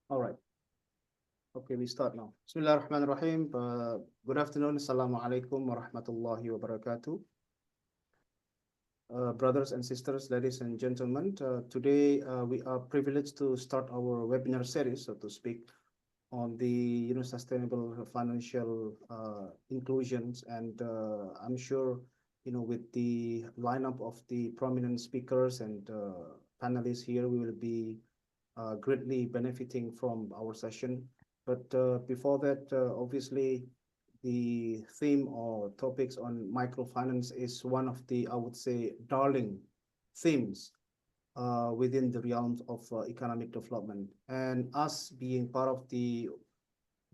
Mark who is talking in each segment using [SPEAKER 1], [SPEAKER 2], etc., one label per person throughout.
[SPEAKER 1] All right. Okay, we start now. Bismillah ar-Rahman ar-Rahim. Good afternoon. Assalamu alaikum wa rahmatullahi wa barakatuh. Brothers and sisters, ladies and gentlemen, today we are privileged to start our webinar series, so to speak, on the sustainable financial inclusions. And I'm sure with the lineup of the prominent speakers and panelists here, we will be greatly benefiting from our session. But before that, obviously, the theme or topics on microfinance is one of the, I would say, darling themes within the realms of economic development. And us being part of the,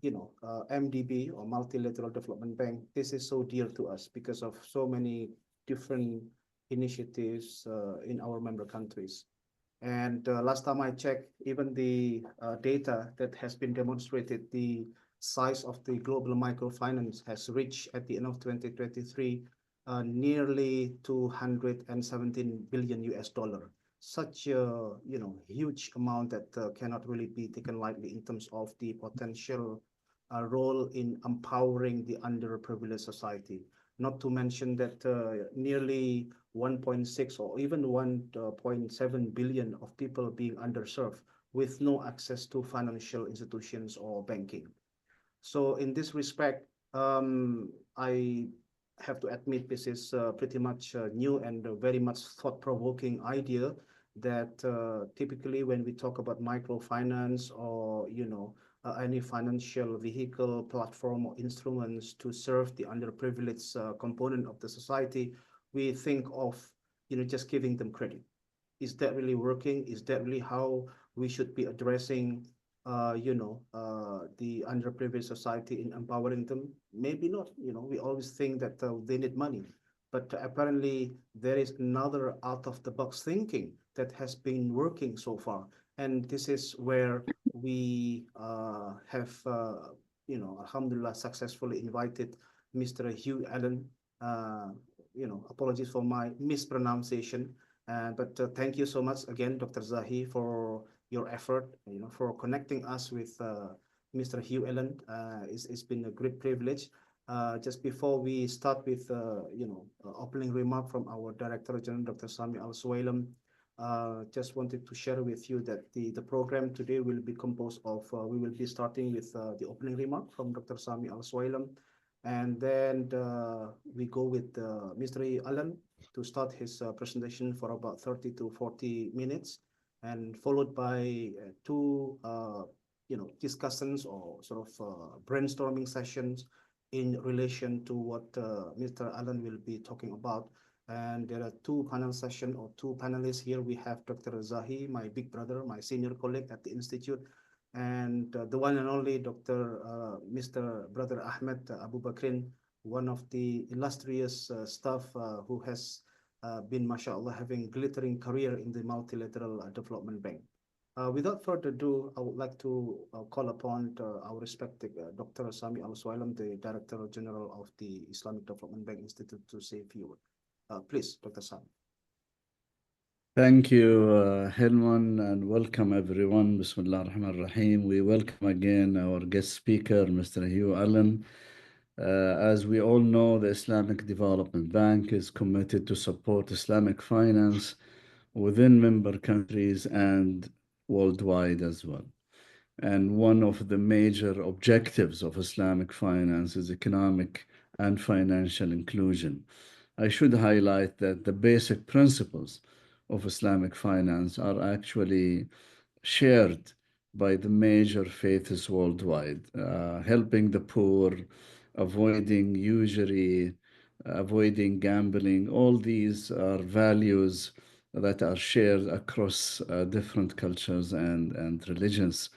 [SPEAKER 1] MDB or Multilateral Development Bank, this is so dear to us because of so many different initiatives in our member countries. And last time I checked, even the data that has been demonstrated, the size of the global microfinance has reached at the end of 2023 nearly 217 billion US dollar. Such a huge amount that cannot really be taken lightly in terms of the potential role in empowering the underprivileged society. Not to mention that nearly 1.6 or even 1.7 billion of people being underserved with no access to financial institutions or banking. So in this respect, I have to admit this is pretty much new and very much thought-provoking idea that typically when we talk about microfinance or any financial vehicle, platform, or instruments to serve the underprivileged component of the society, we think of just giving them credit. Is that really working? Is that really how we should be addressing the underprivileged society in empowering them? Maybe not. We always think that they need money, but apparently there is another out of the box thinking that has been working so far. And this is where we have, alhamdulillah, successfully invited Mr. Hugh Allen. Uh, Apologies for my mispronunciation. But thank you so much again, Dr. Zahi, for your effort, for connecting us with Mr. Hugh Allen. It's been a great privilege. Just before we start with, opening remark from our Director General, Dr. Sami Al-Suwailam, just wanted to share with you that the program today will be composed of, we will be starting with the opening remark from Dr. Sami Al-Suwailam, and then we go with Mr. Allen to start his presentation for about 30 to 40 minutes, and followed by two, discussions or sort of brainstorming sessions in relation to what Mr. Allen will be talking about. And there are two panel sessions or two panelists here. We have Dr. Zahi, my big brother, my senior colleague at the Institute, and the one and only Dr. Mr. Brother Ahmed Abu Bakrin, one of the illustrious staff who has been, mashallah, having glittering career in the Multilateral Development Bank. Without further ado, I would like to call upon our respected Dr. Sami Al-Suwailam, the Director General of the Islamic Development Bank Institute, to say a few words. Please, Dr. Sami.
[SPEAKER 2] Thank you, Helman, and welcome everyone. Bismillah ar-Rahman ar-Rahim. We welcome again our guest speaker, Mr. Hugh Allen. As we all know, the Islamic Development Bank is committed to support Islamic finance within member countries and worldwide as well. And one of the major objectives of Islamic finance is economic and financial inclusion. I should highlight that the basic principles of Islamic finance are actually shared by the major faiths worldwide, helping the poor, avoiding usury, avoiding gambling. All these are values that are shared across different cultures and religions.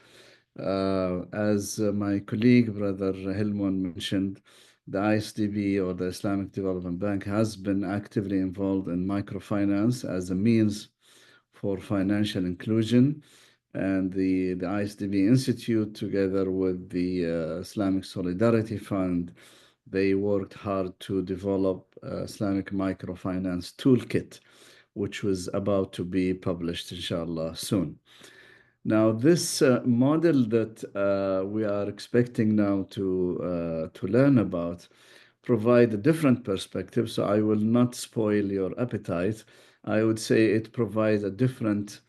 [SPEAKER 2] As my colleague, Brother Helmon, mentioned, the ISDB, or the Islamic Development Bank, has been actively involved in microfinance as a means for financial inclusion. And the ISDB Institute, together with the Islamic Solidarity Fund, they worked hard to develop Islamic Microfinance Toolkit, which was about to be published, inshallah, soon. Now, this model that we are expecting now to learn about provide a different perspective. So I will not spoil your appetite. I would say it provides a different,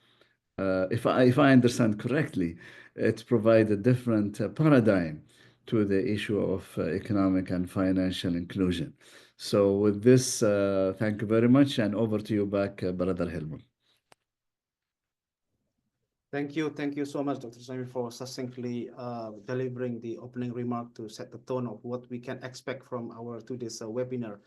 [SPEAKER 2] if I understand correctly, it provides a different paradigm to the issue of economic and financial inclusion. So with this, thank you very much, and over to you back, Brother Helmut.
[SPEAKER 1] Thank you so much, Dr. Sami, for succinctly delivering the opening remark to set the tone of what we can expect from our today's webinar.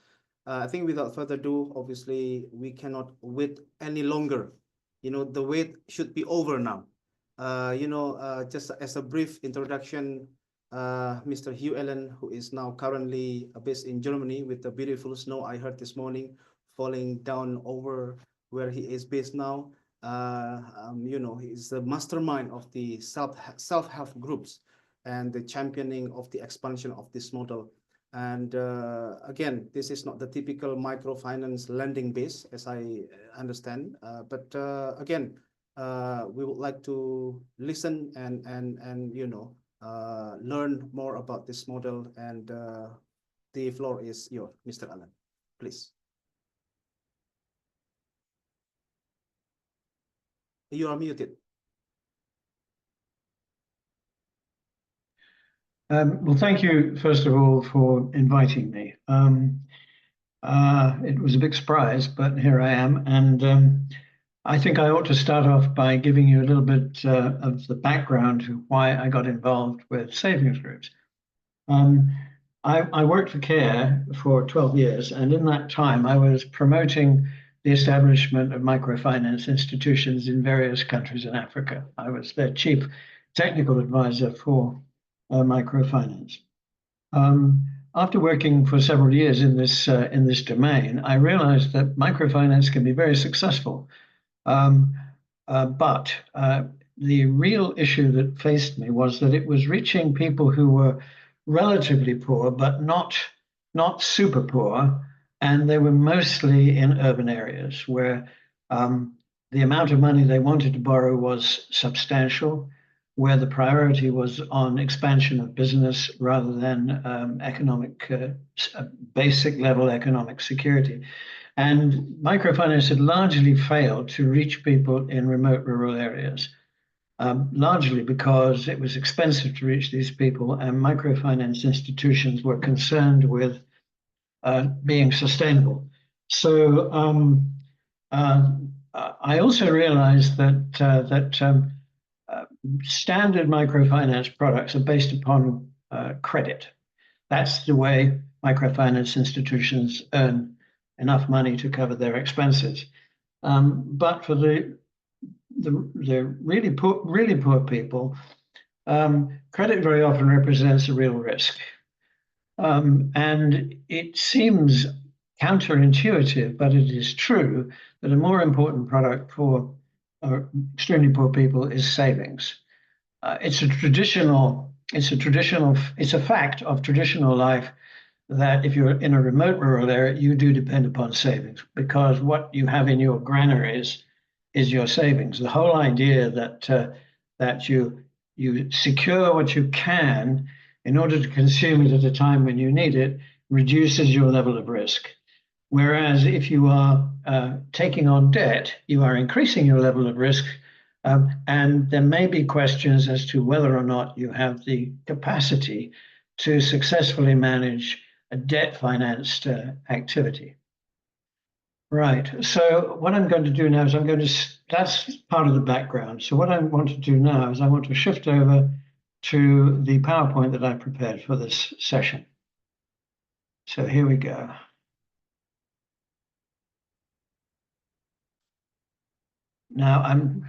[SPEAKER 1] I think without further ado, obviously, we cannot wait any longer. You know, the wait should be over now. Just as a brief introduction, Mr. Hugh Allen, who is now currently based in Germany with the beautiful snow I heard this morning falling down over where he is based now. He's the mastermind of the self-help groups and the championing of the expansion of this model. And again, this is not the typical microfinance lending base, as I understand. But again, we would like to listen and learn more about this model. And the floor is yours, Mr. Allen, please. You are muted.
[SPEAKER 3] Well, thank you, first of all, for inviting me. It was a big surprise, but here I am. And I think I ought to start off by giving you a little bit of the background to why I got involved with savings groups. I worked for CARE for 12 years, and in that time, I was promoting the establishment of microfinance institutions in various countries in Africa. I was their chief technical advisor for microfinance. After working for several years in this domain, I realized that microfinance can be very successful. But the real issue that faced me was that it was reaching people who were relatively poor, but not super poor, and they were mostly in urban areas where the amount of money they wanted to borrow was substantial, where the priority was on expansion of business rather than basic level economic security. And microfinance had largely failed to reach people in remote rural areas, largely because it was expensive to reach these people, and microfinance institutions were concerned with being sustainable. So I also realized that standard microfinance products are based upon credit. That's the way microfinance institutions earn enough money to cover their expenses. But for the really poor people, credit very often represents a real risk. And it seems counterintuitive, but it is true that a more important product for extremely poor people is savings. It's a fact of traditional life that if you're in a remote rural area, you do depend upon savings, because what you have in your granaries is your savings. The whole idea that you secure what you can in order to consume it at a time when you need it reduces your level of risk. Whereas if you are taking on debt, you are increasing your level of risk, and there may be questions as to whether or not you have the capacity to successfully manage a debt-financed activity. Right, so what I'm going to do now is that's part of the background. So what I want to do now is I want to shift over to the PowerPoint that I prepared for this session. So here we go. Now, I'm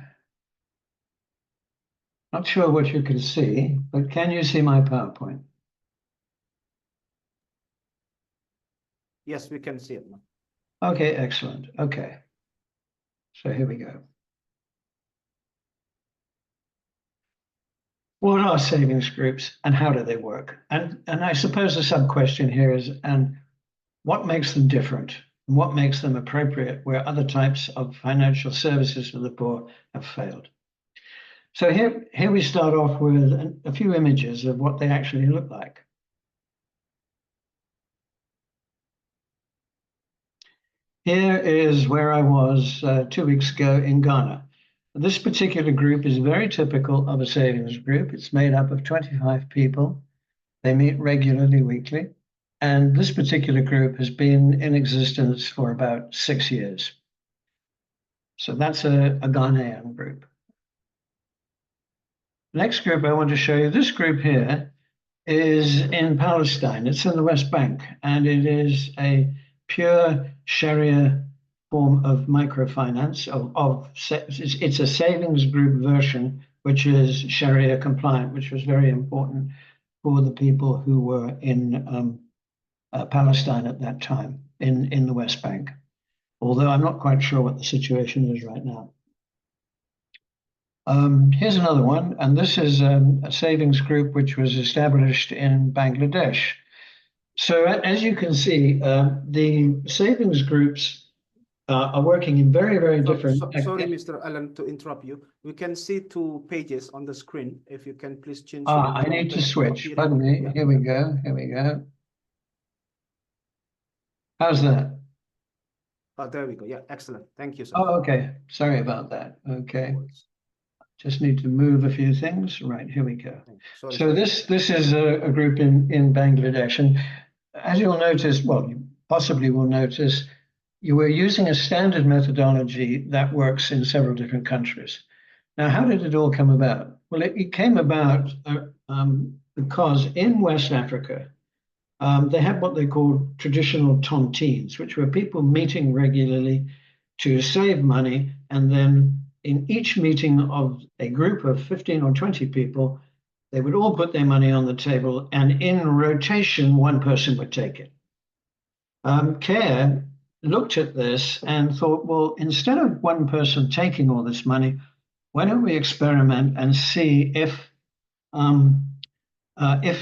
[SPEAKER 3] not sure what you can see, but can you see my PowerPoint?
[SPEAKER 1] Yes, we can see it now.
[SPEAKER 3] Okay, excellent. Okay. So here we go. What are savings groups and how do they work? And I suppose the sub-question here is, and what makes them different? And what makes them appropriate where other types of financial services for the poor have failed? So here we start off with a few images of what they actually look like. Here is where I was 2 weeks ago in Ghana. This particular group is very typical of a savings group. It's made up of 25 people. They meet regularly weekly. And this particular group has been in existence for about 6 years. So that's a Ghanaian group. Next group I want to show you, this group here is in Palestine. It's in the West Bank, and it is a pure Sharia form of microfinance. It's a savings group version, which is Sharia compliant, which was very important for the people who were in Palestine at that time in the West Bank. Although I'm not quite sure what the situation is right now. Here's another one, and this is a savings group which was established in Bangladesh. So as you can see, the savings groups are working in very, very different.
[SPEAKER 1] Sorry, Mr. Allen, to interrupt you. We can see 2 pages on the screen. If you can please change.
[SPEAKER 3] I need to switch. Pardon me. Yeah. Here we go. Here we go. How's that?
[SPEAKER 1] Oh, there we go. Yeah, excellent. Thank you, sir.
[SPEAKER 3] Oh, okay. Sorry about that. Okay. Just need to move a few things. Right, here we go.
[SPEAKER 1] Sorry,
[SPEAKER 3] so this is a group in Bangladesh. And as you'll notice, well, you possibly will notice, you were using a standard methodology that works in several different countries. Now, how did it all come about? Well, it came about because in West Africa, they had what they called traditional tontines, which were people meeting regularly to save money, and then in each meeting of a group of 15 or 20 people, they would all put their money on the table, and in rotation, one person would take it. CARE looked at this and thought, well, instead of one person taking all this money, why don't we experiment and see if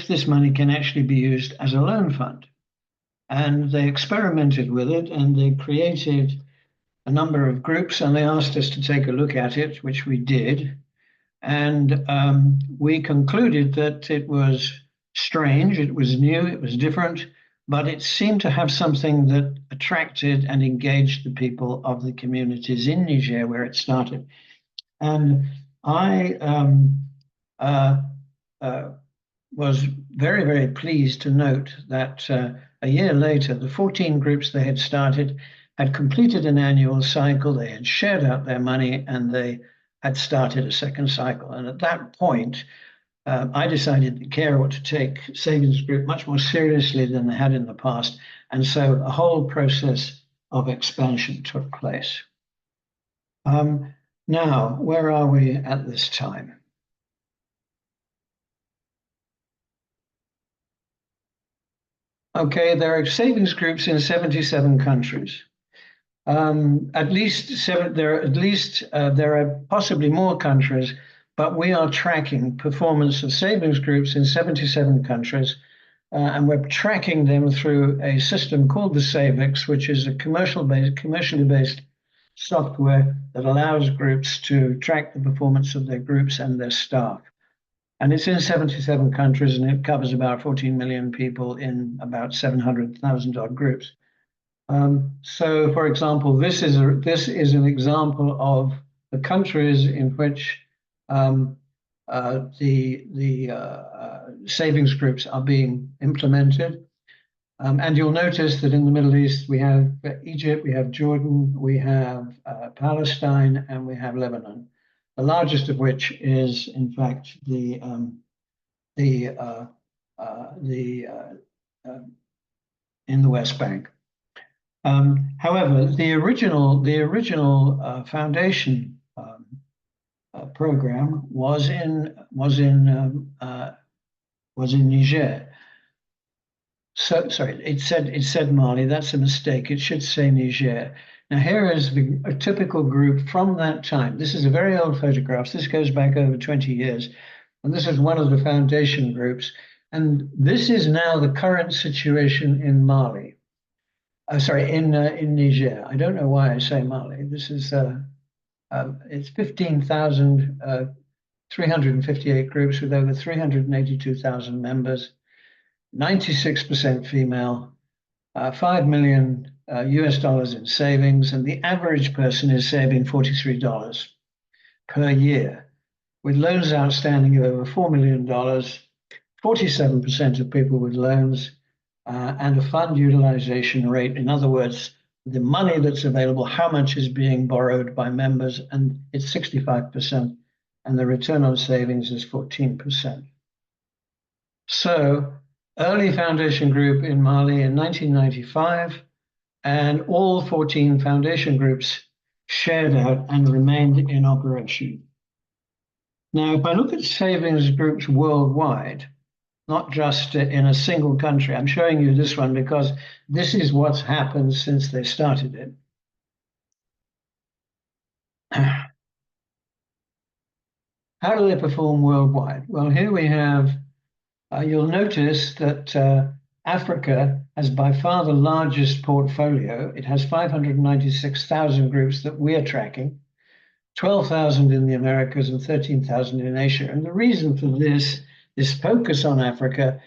[SPEAKER 3] this money can actually be used as a loan fund? And they experimented with it, and they created a number of groups, and they asked us to take a look at it, which we did. And we concluded that it was strange, it was new, it was different, but it seemed to have something that attracted and engaged the people of the communities in Niger where it started. And I was very, very pleased to note that a year later, the 14 groups they had started had completed an annual cycle, they had shared out their money, and they had started a second cycle. And at that point, I decided that CARE ought to take savings group much more seriously than they had in the past. And so a whole process of expansion took place. Now, where are we at this time? Okay, there are savings groups in 77 countries. There are possibly more countries, but we are tracking performance of savings groups in 77 countries, and we're tracking them through a system called the SAVEX, which is a commercially based software that allows groups to track the performance of their groups and their staff. And it's in 77 countries, and it covers about 14 million people in about 700,000 odd groups. So, for example, this is an example of the countries in which the savings groups are being implemented. And you'll notice that in the Middle East, we have Egypt, we have Jordan, we have Palestine, and we have Lebanon. The largest of which is, in fact, in the West Bank. However, the original foundation program was in Niger. So sorry, it said Mali. That's a mistake. It should say Niger. Now here is a typical group from that time. This is a very old photograph. This goes back over 20 years, and this is one of the foundation groups. And this is now the current situation in Mali. In Niger. I don't know why I say Mali. This is it's 15,000 358 groups with over 382,000 members, 96% female, 5 million US dollars in savings, and the average person is saving $43 per year, with loans outstanding of over $4 million, 47% of people with loans, and a fund utilization rate. In other words, the money that's available, how much is being borrowed by members, and it's 65%, and the return on savings is 14%. So, early foundation group in Mali in 1995, and all 14 foundation groups shared out and remained in operation. Now, if I look at savings groups worldwide, not just in a single country, I'm showing you this one because this is what's happened since they started it. How do they perform worldwide? Well, here we have, you'll notice that Africa has by far the largest portfolio. It has 596,000 groups that we are tracking, 12,000 in the Americas and 13,000 in Asia. And the reason for this focus on Africa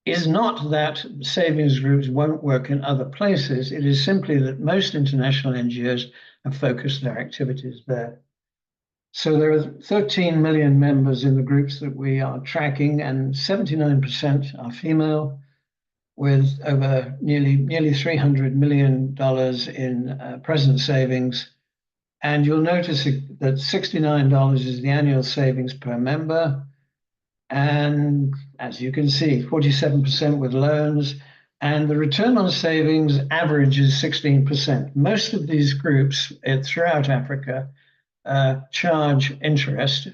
[SPEAKER 3] is not that savings groups won't work in other places. It is simply that most international NGOs have focused their activities there. So there are 13 million members in the groups that we are tracking, and 79% are female, with over nearly $300 million in present savings. And you'll notice that $69 is the annual savings per member. And as you can see, 47% with loans, and the return on savings average is 16%. Most of these groups throughout Africa charge interest,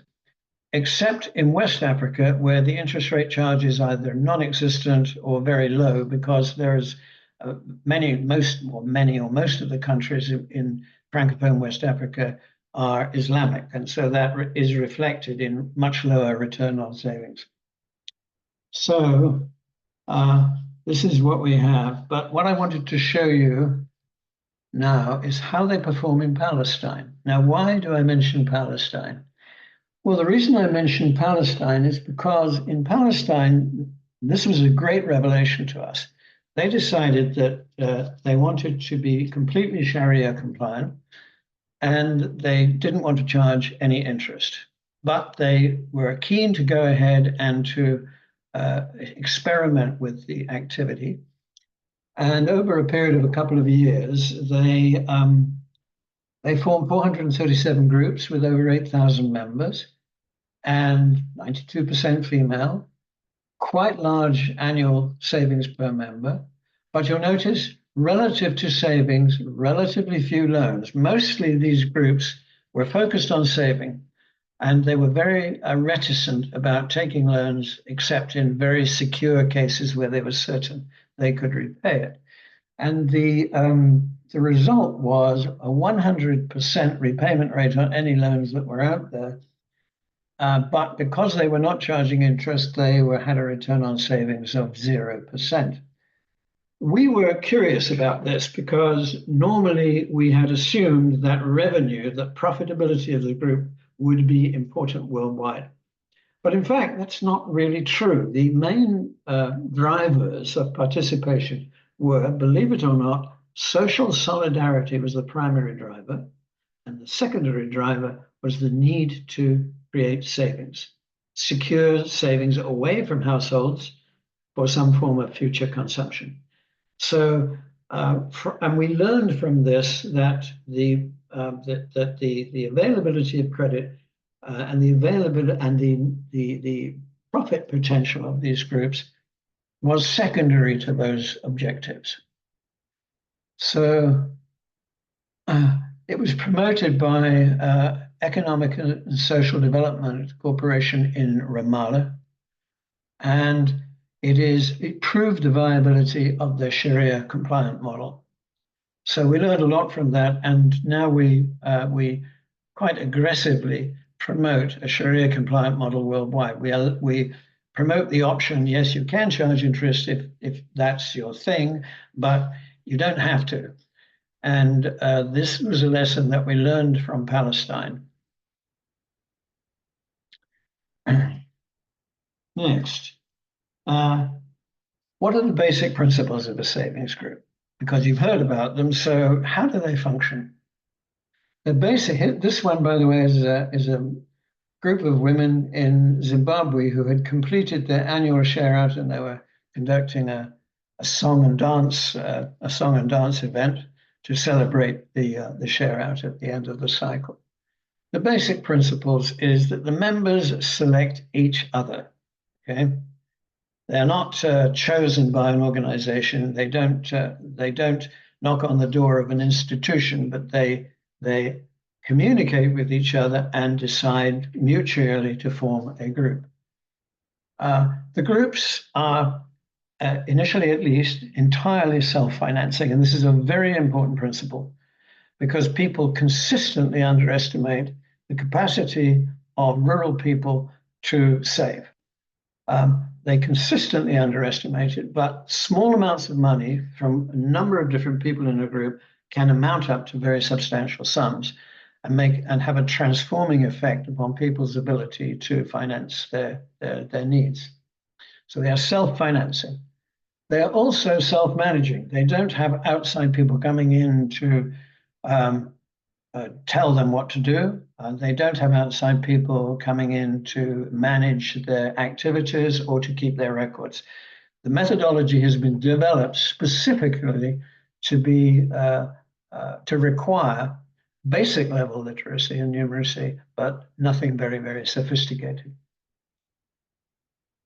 [SPEAKER 3] except in West Africa, where the interest rate charge is either non-existent or very low, because there's most of the countries in Francophone West Africa are Islamic, and so that is reflected in much lower return on savings. So this is what we have, but what I wanted to show you now is how they perform in Palestine. Now, why do I mention Palestine? Well, the reason I mention Palestine is because in Palestine, this was a great revelation to us. They decided that they wanted to be completely Sharia compliant, and they didn't want to charge any interest, but they were keen to go ahead and to experiment with the activity. And over a period of a couple of years, they formed 437 groups with over 8,000 members, and 92% female, quite large annual savings per member. But you'll notice, relative to savings, relatively few loans. Mostly these groups were focused on saving, and they were very reticent about taking loans, except in very secure cases where they were certain they could repay it. And the result was a 100% repayment rate on any loans that were out there. But because they were not charging interest, they had a return on savings of 0%. We were curious about this because normally we had assumed that revenue, that profitability of the group would be important worldwide. But in fact, that's not really true. The main drivers of participation were, believe it or not, social solidarity was the primary driver, and the secondary driver was the need to create savings, secure savings away from households for some form of future consumption. So, and we learned from this that the availability of credit and the availability and the profit potential of these groups was secondary to those objectives. So it was promoted by Economic and Social Development Corporation in Ramallah, and it proved the viability of the Sharia compliant model. So we learned a lot from that, and now we quite aggressively promote a Sharia compliant model worldwide. We promote the option, yes, you can charge interest if that's your thing, but you don't have to. And this was a lesson that we learned from Palestine. Next, what are the basic principles of a savings group? Because you've heard about them, so how do they function? The basic, this one, by the way, is a group of women in Zimbabwe who had completed their annual share out, and they were conducting a song and dance event to celebrate the share out at the end of the cycle. The basic principles is that the members select each other. Okay, they're not chosen by an organization. They don't knock on the door of an institution, but they communicate with each other and decide mutually to form a group. The groups are, initially at least, entirely self-financing, and this is a very important principle because people consistently underestimate the capacity of rural people to save. They consistently underestimate it, but small amounts of money from a number of different people in a group can amount up to very substantial sums and have a transforming effect upon people's ability to finance their needs. So they are self-financing. They are also self-managing. They don't have outside people coming in to tell them what to do. They don't have outside people coming in to manage their activities or to keep their records. The methodology has been developed specifically to require basic level literacy and numeracy, but nothing very, very sophisticated.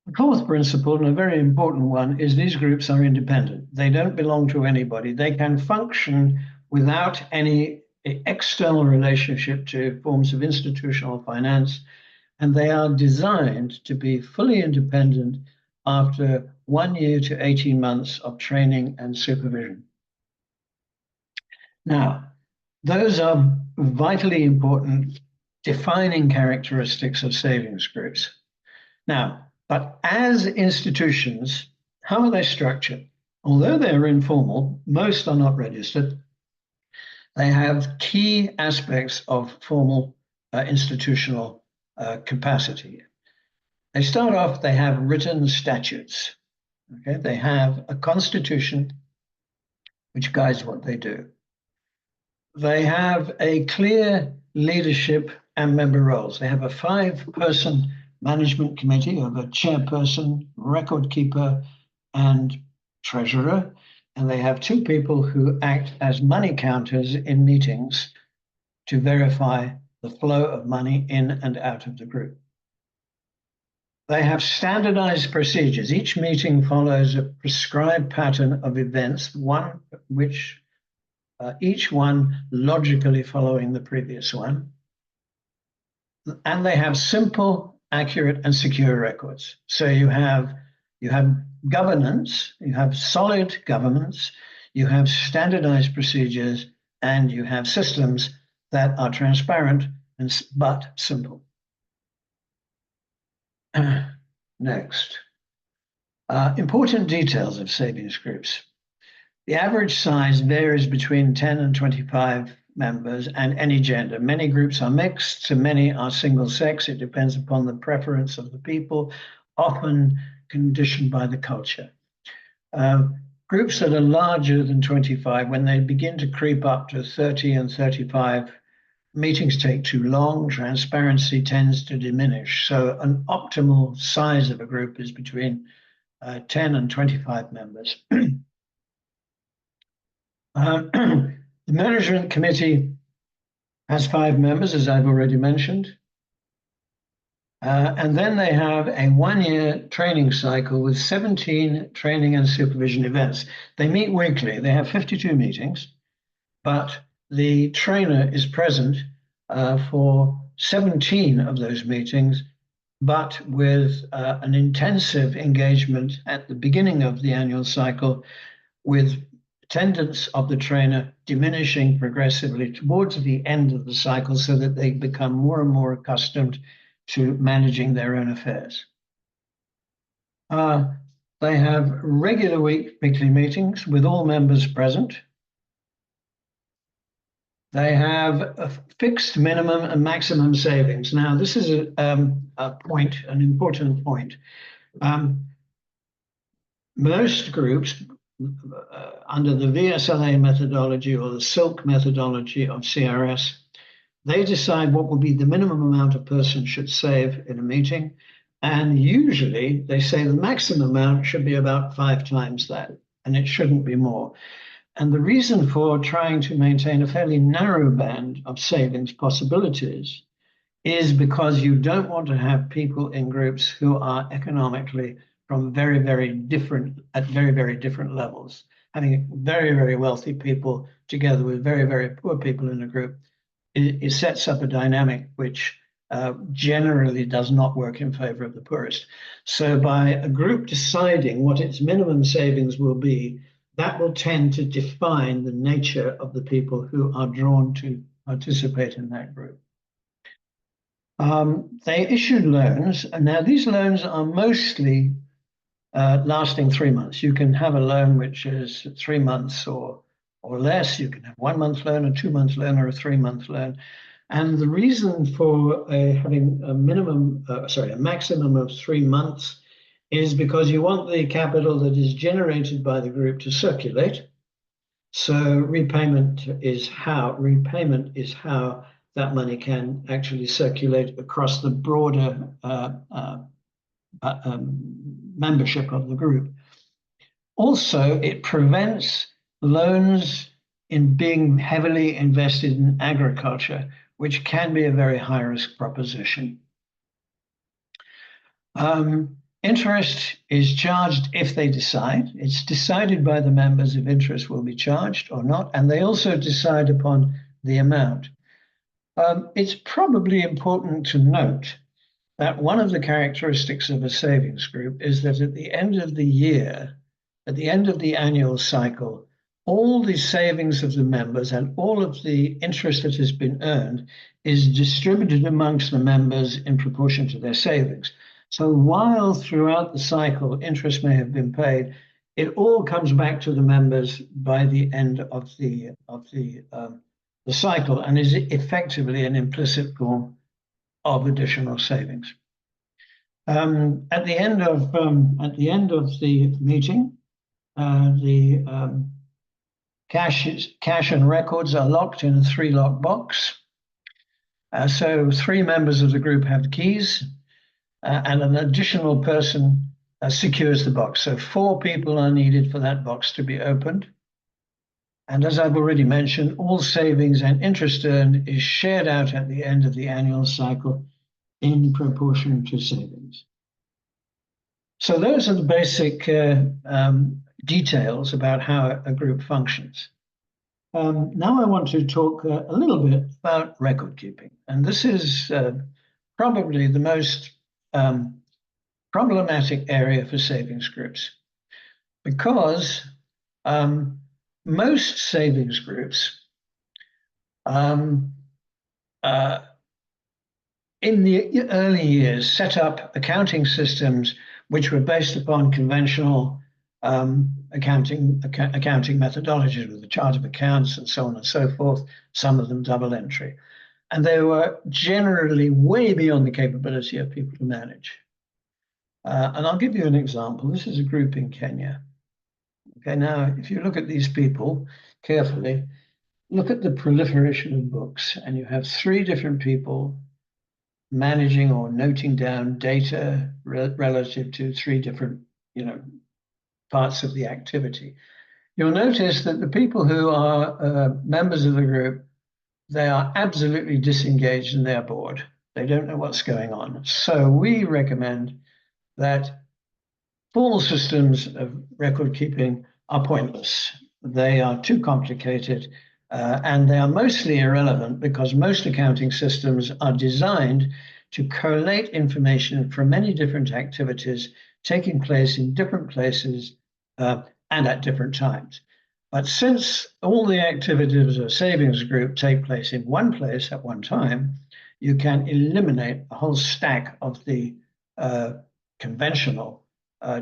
[SPEAKER 3] The fourth principle, and a very important one, is these groups are independent. They don't belong to anybody. They can function without any external relationship to forms of institutional finance, and they are designed to be fully independent after 1 year to 18 months of training and supervision. Now, those are vitally important defining characteristics of savings groups. Now, but as institutions, how are they structured? Although they're informal, most are not registered. They have key aspects of formal institutional capacity. They start off, they have written statutes. Okay, they have a constitution which guides what they do. They have a clear leadership and member roles. They have a 5-person management committee of a chairperson, record keeper, and treasurer. And they have 2 people who act as money counters in meetings to verify the flow of money in and out of the group. They have standardized procedures. Each meeting follows a prescribed pattern of events, each one logically following the previous one. And they have simple, accurate, and secure records. So you have governance, you have solid governance, you have standardized procedures, and you have systems that are transparent but simple. Next, important details of savings groups. The average size varies between 10 and 25 members and any gender. Many groups are mixed, so many are single sex. It depends upon the preference of the people, often conditioned by the culture. Groups that are larger than 25, when they begin to creep up to 30 and 35, meetings take too long, transparency tends to diminish. So an optimal size of a group is between 10 and 25 members. The management committee has 5 members, as I've already mentioned. And then they have a 1-year training cycle with 17 training and supervision events. They meet weekly. They have 52 meetings, but the trainer is present for 17 of those meetings, but with an intensive engagement at the beginning of the annual cycle, with attendance of the trainer diminishing progressively towards the end of the cycle so that they become more and more accustomed to managing their own affairs. They have regular weekly meetings with all members present. They have a fixed minimum and maximum savings. Now, this is a point, an important point. Most groups under the VSLA methodology or the Silk methodology of CRS, they decide what will be the minimum amount a person should save in a meeting. And usually they say the maximum amount should be about 5 times that, and it shouldn't be more. And the reason for trying to maintain a fairly narrow band of savings possibilities is because you don't want to have people in groups who are economically from very, very different, at very, very different levels. Having very, very wealthy people together with very, very poor people in a group, it sets up a dynamic which generally does not work in favor of the poorest. So by a group deciding what its minimum savings will be, that will tend to define the nature of the people who are drawn to participate in that group. They issued loans, and now these loans are mostly lasting 3 months. You can have a loan which is 3 months or less. You can have 1 month loan, a 2 month loan, or a 3 month loan. And the reason for having a maximum of 3 months is because you want the capital that is generated by the group to circulate. So repayment is how that money can actually circulate across the broader membership of the group. Also, it prevents loans in being heavily invested in agriculture, which can be a very high-risk proposition. Interest is charged if they decide. It's decided by the members if interest will be charged or not, and they also decide upon the amount. It's probably important to note that one of the characteristics of a savings group is that at the end of the year, at the end of the annual cycle, all the savings of the members and all of the interest that has been earned is distributed amongst the members in proportion to their savings. So while throughout the cycle interest may have been paid, it all comes back to the members by the end of the cycle and is effectively an implicit form of additional savings. At the end of the meeting, the cash and records are locked in a 3-lock box. So 3 members of the group have the keys, and an additional person secures the box. So 4 people are needed for that box to be opened. And as I've already mentioned, all savings and interest earned is shared out at the end of the annual cycle in proportion to savings. So those are the basic details about how a group functions. Now I want to talk a little bit about record keeping. And this is probably the most problematic area for savings groups, because most savings groups in the early years set up accounting systems which were based upon conventional accounting methodologies with the chart of accounts and so on and so forth, some of them double entry. And they were generally way beyond the capability of people to manage. And I'll give you an example. This is a group in Kenya. Okay, now, if you look at these people carefully, look at the proliferation of books, and you have 3 different people managing or noting down data relative to 3 different, parts of the activity. You'll notice that the people who are members of the group, they are absolutely disengaged and they're bored. They don't know what's going on. So we recommend that formal systems of record keeping are pointless. They are too complicated and they are mostly irrelevant because most accounting systems are designed to collate information from many different activities taking place in different places and at different times. But since all the activities of a savings group take place in one place at one time, you can eliminate a whole stack of the conventional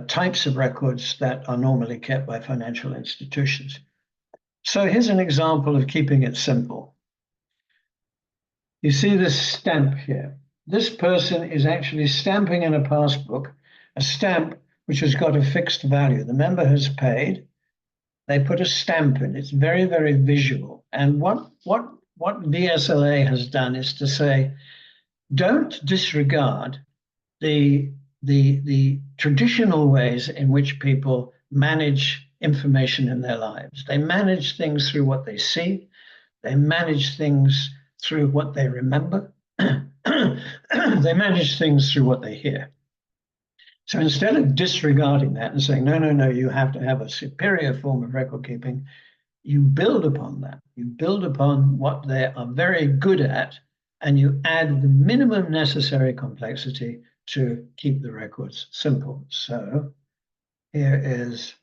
[SPEAKER 3] types of records that are normally kept by financial institutions. So here's an example of keeping it simple. You see this stamp here. This person is actually stamping in a passbook, a stamp which has got a fixed value. The member has paid. They put a stamp in. It's very, very visual. And what VSLA has done is to say, don't disregard the traditional ways in which people manage information in their lives. They manage things through what they see. They manage things through what they remember. They manage things through what they hear. So instead of disregarding that and saying, no, no, no, you have to have a superior form of record keeping, you build upon that. You build upon what they are very good at, and you add the minimum necessary complexity to keep the records simple. So here is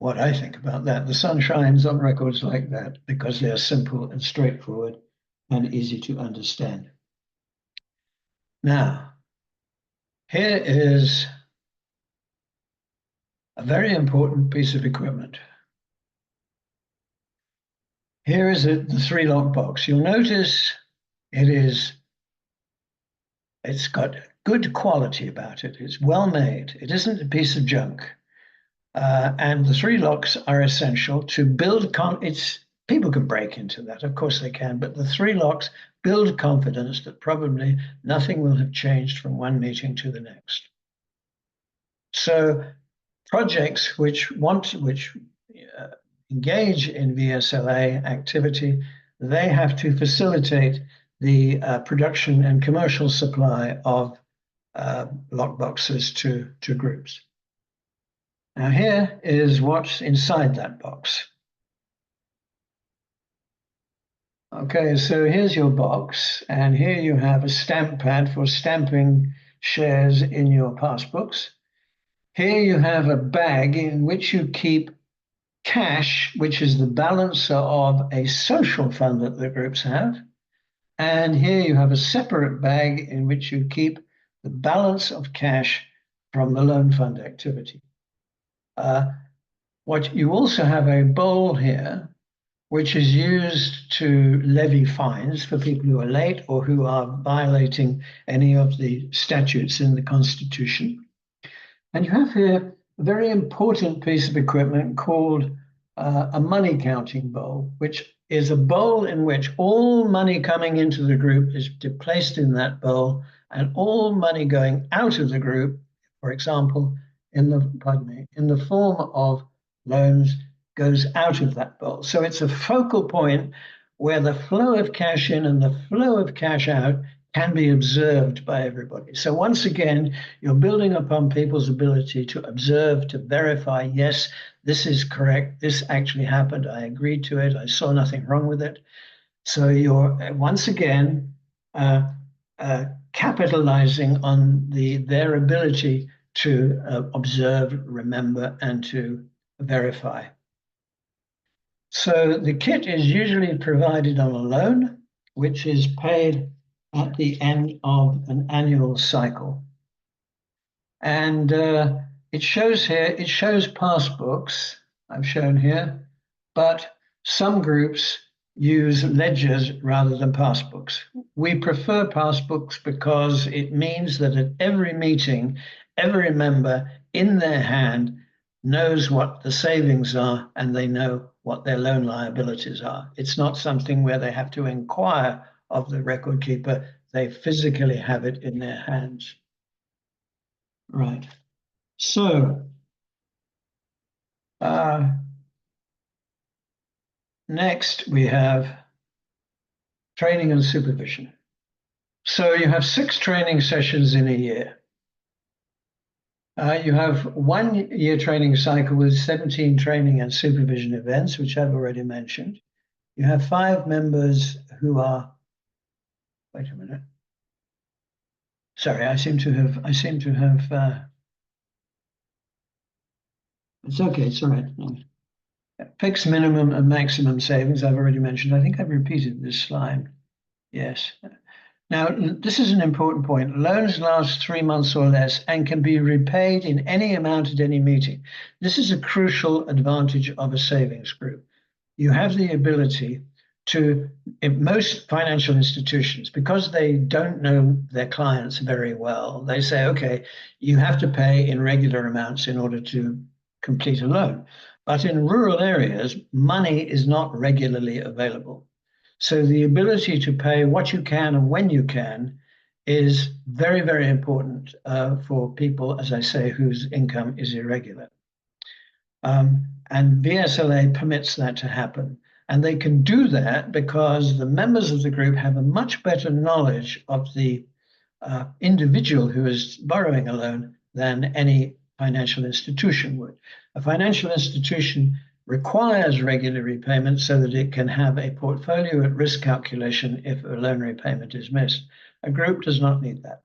[SPEAKER 3] what I think about that. The sun shines on records like that because they are simple and straightforward and easy to understand. Now, here is a very important piece of equipment. Here is the 3-lock box. You'll notice it's got good quality about it. It's well made. It isn't a piece of junk. And the 3 locks are essential to build people can break into that, of course they can, but the 3 locks build confidence that probably nothing will have changed from one meeting to the next. So projects which engage in VSLA activity, they have to facilitate the production and commercial supply of lockboxes to groups. Now here is what's inside that box. Okay, so here's your box, and here you have a stamp pad for stamping shares in your passbooks. Here you have a bag in which you keep cash, which is the balancer of a social fund that the groups have. And here you have a separate bag in which you keep the balance of cash from the loan fund activity. What you also have a bowl here, which is used to levy fines for people who are late or who are violating any of the statutes in the Constitution. And you have here a very important piece of equipment called a money counting bowl, which is a bowl in which all money coming into the group is placed in that bowl, and all money going out of the group, for example, in the form of loans, goes out of that bowl. So it's a focal point where the flow of cash in and the flow of cash out can be observed by everybody. So once again, you're building upon people's ability to observe, to verify, yes, this is correct, this actually happened, I agreed to it, I saw nothing wrong with it. So you're once again capitalizing on their ability to observe, remember, and to verify. So the kit is usually provided on a loan, which is paid at the end of an annual cycle. And it shows here, it shows passbooks, I've shown here, but some groups use ledgers rather than passbooks. We prefer passbooks because it means that at every meeting, every member in their hand knows what the savings are and they know what their loan liabilities are. It's not something where they have to inquire of the record keeper. They physically have it in their hands. Right. So next we have training and supervision. So you have 6 training sessions in a year. You have 1 year training cycle with 17 training and supervision events, which I've already mentioned. You have 5 members who are, wait a minute. Sorry, I seem to have, it's okay, it's all right. Fixed minimum and maximum savings, I've already mentioned. I think I've repeated this slide. Yes. Now, this is an important point. Loans last 3 months or less and can be repaid in any amount at any meeting. This is a crucial advantage of a savings group. You have the ability in most financial institutions, because they don't know their clients very well, they say, okay, you have to pay in regular amounts in order to complete a loan. But in rural areas, money is not regularly available. So the ability to pay what you can and when you can is very, very important for people, as I say, whose income is irregular. And VSLA permits that to happen. And they can do that because the members of the group have a much better knowledge of the individual who is borrowing a loan than any financial institution would. A financial institution requires regular repayment so that it can have a portfolio at risk calculation if a loan repayment is missed. A group does not need that.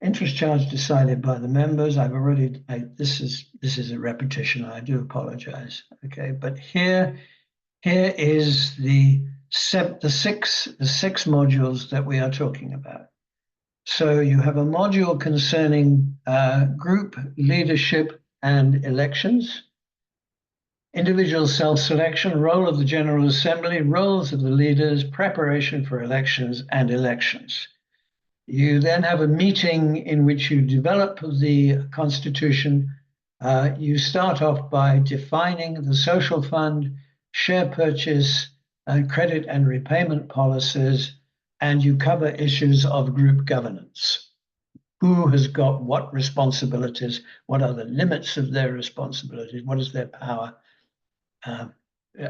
[SPEAKER 3] Interest charge decided by the members. This is a repetition. I do apologize. Okay, but here is the six modules that we are talking about. So you have a module concerning group leadership and elections, individual self-selection, role of the General Assembly, roles of the leaders, preparation for elections and elections. You then have a meeting in which you develop the Constitution. You start off by defining the social fund, share purchase, credit and repayment policies, and you cover issues of group governance. Who has got what responsibilities? What are the limits of their responsibilities? What is their power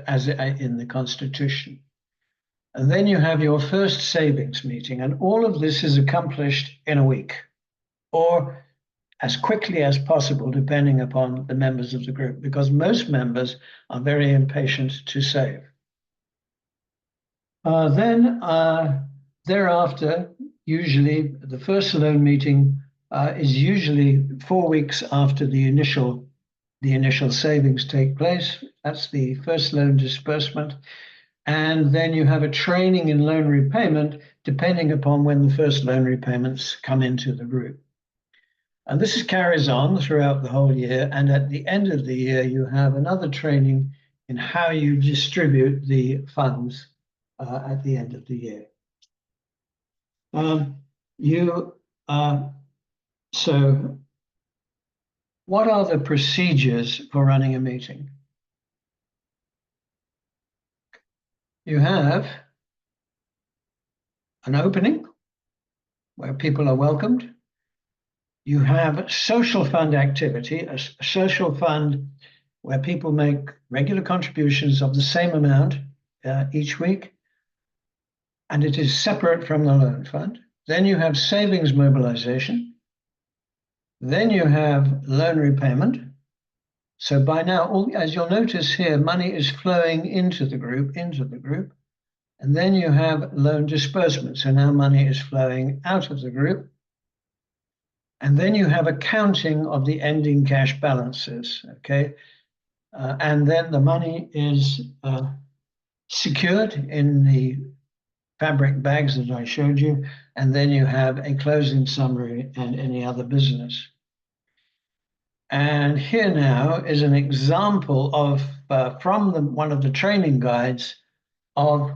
[SPEAKER 3] as in the Constitution? And then you have your first savings meeting, and all of this is accomplished in a week or as quickly as possible, depending upon the members of the group, because most members are very impatient to save. Thereafter, usually the first loan meeting is usually 4 weeks after the initial savings take place. That's the first loan disbursement. And then you have a training in loan repayment, depending upon when the first loan repayments come into the group. And this carries on throughout the whole year. And at the end of the year, you have another training in how you distribute the funds at the end of the year. So what are the procedures for running a meeting? You have an opening where people are welcomed. You have social fund activity, a social fund where people make regular contributions of the same amount each week, and it is separate from the loan fund. Then you have savings mobilization. Then you have loan repayment. So by now, as you'll notice here, money is flowing into the group. And then you have loan disbursement. So now money is flowing out of the group. And then you have accounting of the ending cash balances, okay? And then the money is secured in the fabric bags that I showed you. And then you have a closing summary and any other business. And here now is an example of, from one of the training guides, of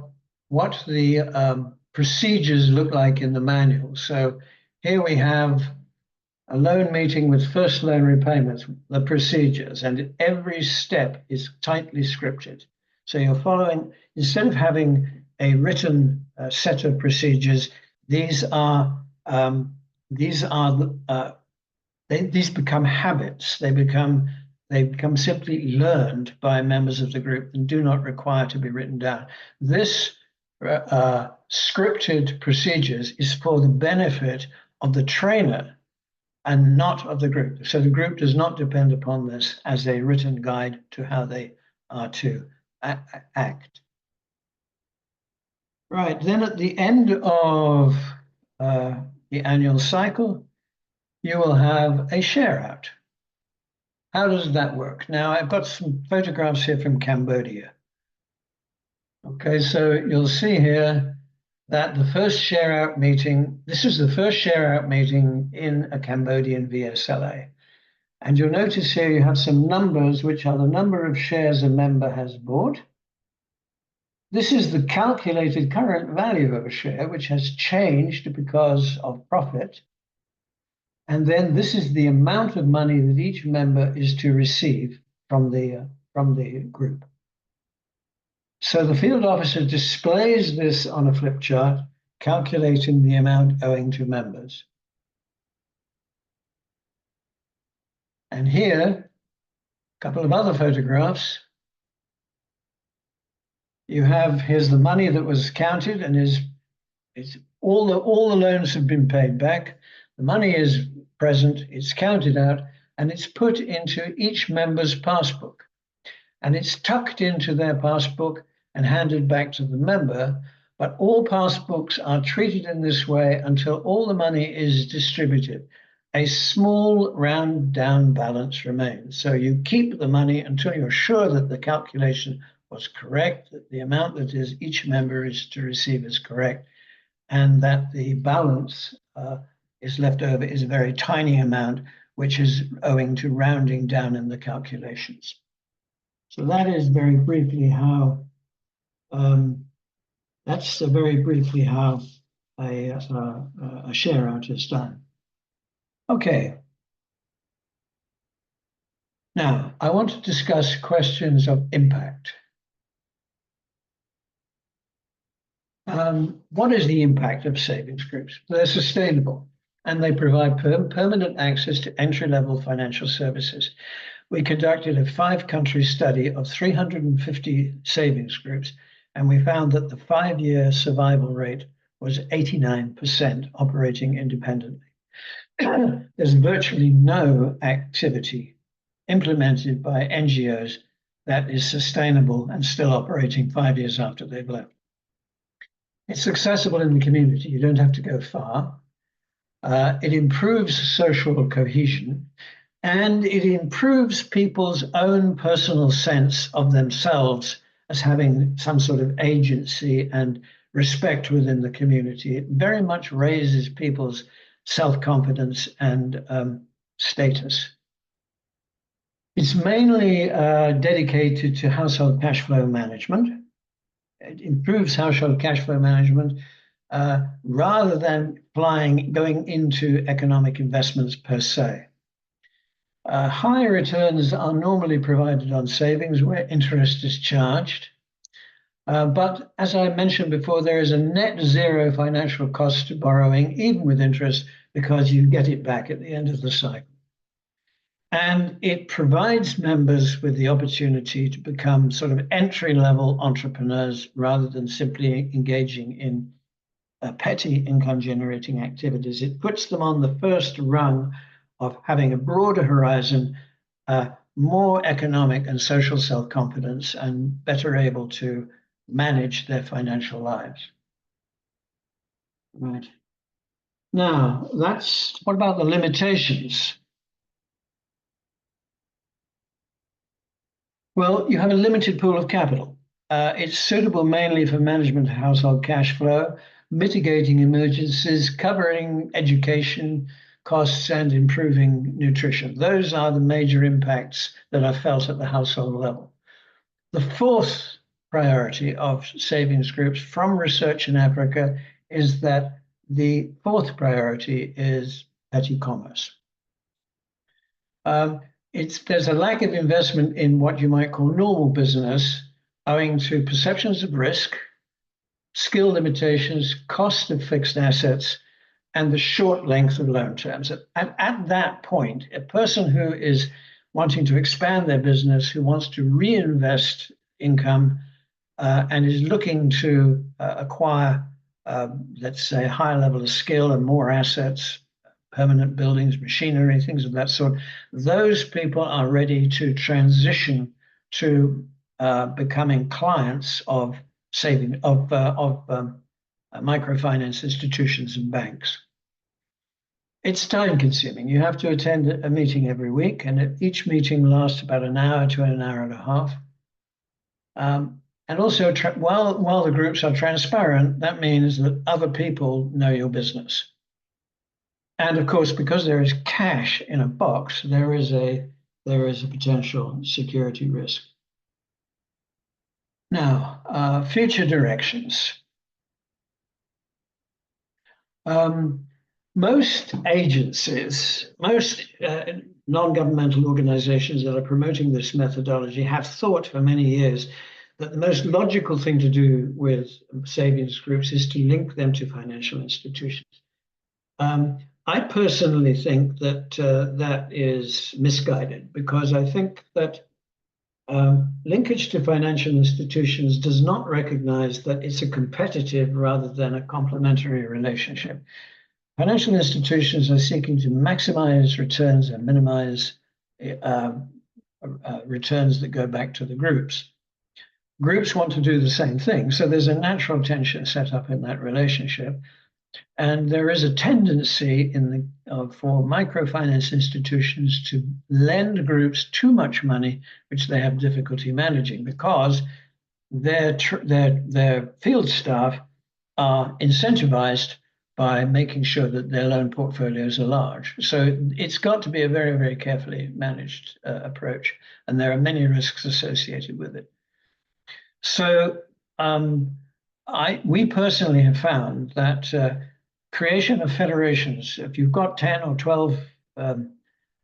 [SPEAKER 3] what the procedures look like in the manual. So here we have a loan meeting with first loan repayments, the procedures, and every step is tightly scripted. So you're following, instead of having a written set of procedures, these become habits. They become simply learned by members of the group and do not require to be written down. This scripted procedures is for the benefit of the trainer and not of the group. So the group does not depend upon this as a written guide to how they are to act. Right, then at the end of the annual cycle, you will have a share out. How does that work? Now, I've got some photographs here from Cambodia. Okay, so you'll see here that the first share out meeting, this is the first share out meeting in a Cambodian VSLA. And you'll notice here you have some numbers, which are the number of shares a member has bought. this is the calculated current value of a share, which has changed because of profit. And then this is the amount of money that each member is to receive from the group. So the field officer displays this on a flip chart, calculating the amount owing to members. And here, a couple of other photographs. Here's the money that was counted, and all the loans have been paid back. The money is present, it's counted out, and it's put into each member's passbook. And it's tucked into their passbook and handed back to the member. But all passbooks are treated in this way until all the money is distributed. A small round down balance remains. So you keep the money until you're sure that the calculation was correct, that the amount that each member is to receive is correct, and that the balance is left over is a very tiny amount, which is owing to rounding down in the calculations. So that is very briefly how a share out is done. Okay. Now, I want to discuss questions of impact. What is the impact of savings groups? They're sustainable, and they provide permanent access to entry-level financial services. We conducted a 5-country study of 350 savings groups, and we found that the 5-year survival rate was 89% operating independently. There's virtually no activity implemented by NGOs that is sustainable and still operating 5 years after they've left. It's accessible in the community. You don't have to go far. It improves social cohesion, and it improves people's own personal sense of themselves as having some sort of agency and respect within the community. It very much raises people's self-confidence and status. It's mainly dedicated to household cash flow management. It improves household cash flow management rather than going into economic investments per se. Higher returns are normally provided on savings where interest is charged. But as I mentioned before, there is a net zero financial cost to borrowing, even with interest, because you get it back at the end of the cycle. And it provides members with the opportunity to become sort of entry-level entrepreneurs rather than simply engaging in petty income-generating activities. It puts them on the first rung of having a broader horizon, more economic and social self-confidence, and better able to manage their financial lives. Right. Now, what about the limitations? Well, you have a limited pool of capital. It's suitable mainly for management of household cash flow, mitigating emergencies, covering education costs, and improving nutrition. Those are the major impacts that are felt at the household level. The 4th priority of savings groups from research in Africa is that the 4th priority is petty commerce. There's a lack of investment in what you might call normal business, owing to perceptions of risk, skill limitations, cost of fixed assets, and the short length of loan terms. At that point, a person who is wanting to expand their business, who wants to reinvest income, and is looking to acquire, let's say, a higher level of skill and more assets, permanent buildings, machinery, things of that sort, those people are ready to transition to becoming clients of microfinance institutions and banks. It's time consuming. You have to attend a meeting every week, and each meeting lasts about an hour to an hour and a half. And also, while the groups are transparent, that means that other people know your business. And of course, because there is cash in a box, there is a potential security risk. Now, future directions. Most agencies, most non-governmental organizations that are promoting this methodology have thought for many years that the most logical thing to do with savings groups is to link them to financial institutions. I personally think that that is misguided, because I think that linkage to financial institutions does not recognize that it's a competitive rather than a complementary relationship. Financial institutions are seeking to maximize returns and minimize returns that go back to the groups. Groups want to do the same thing, so there's a natural tension set up in that relationship. And there is a tendency for microfinance institutions to lend groups too much money, which they have difficulty managing, because their field staff are incentivized by making sure that their loan portfolios are large. So it's got to be a very, very carefully managed approach, and there are many risks associated with it. So we personally have found that creation of federations, if you've got 10 or 12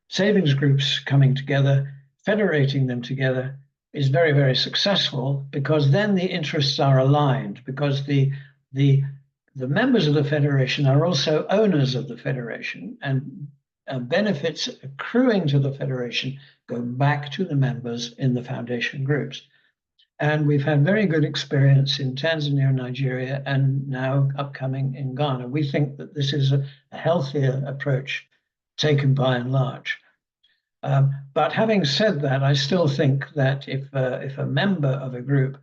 [SPEAKER 3] savings groups coming together, federating them together is very, very successful, because then the interests are aligned, because the members of the federation are also owners of the federation, and benefits accruing to the federation go back to the members in the foundation groups. And we've had very good experience in Tanzania, Nigeria, and now upcoming in Ghana. We think that this is a healthier approach taken by and large. But having said that, I still think that if a member of a group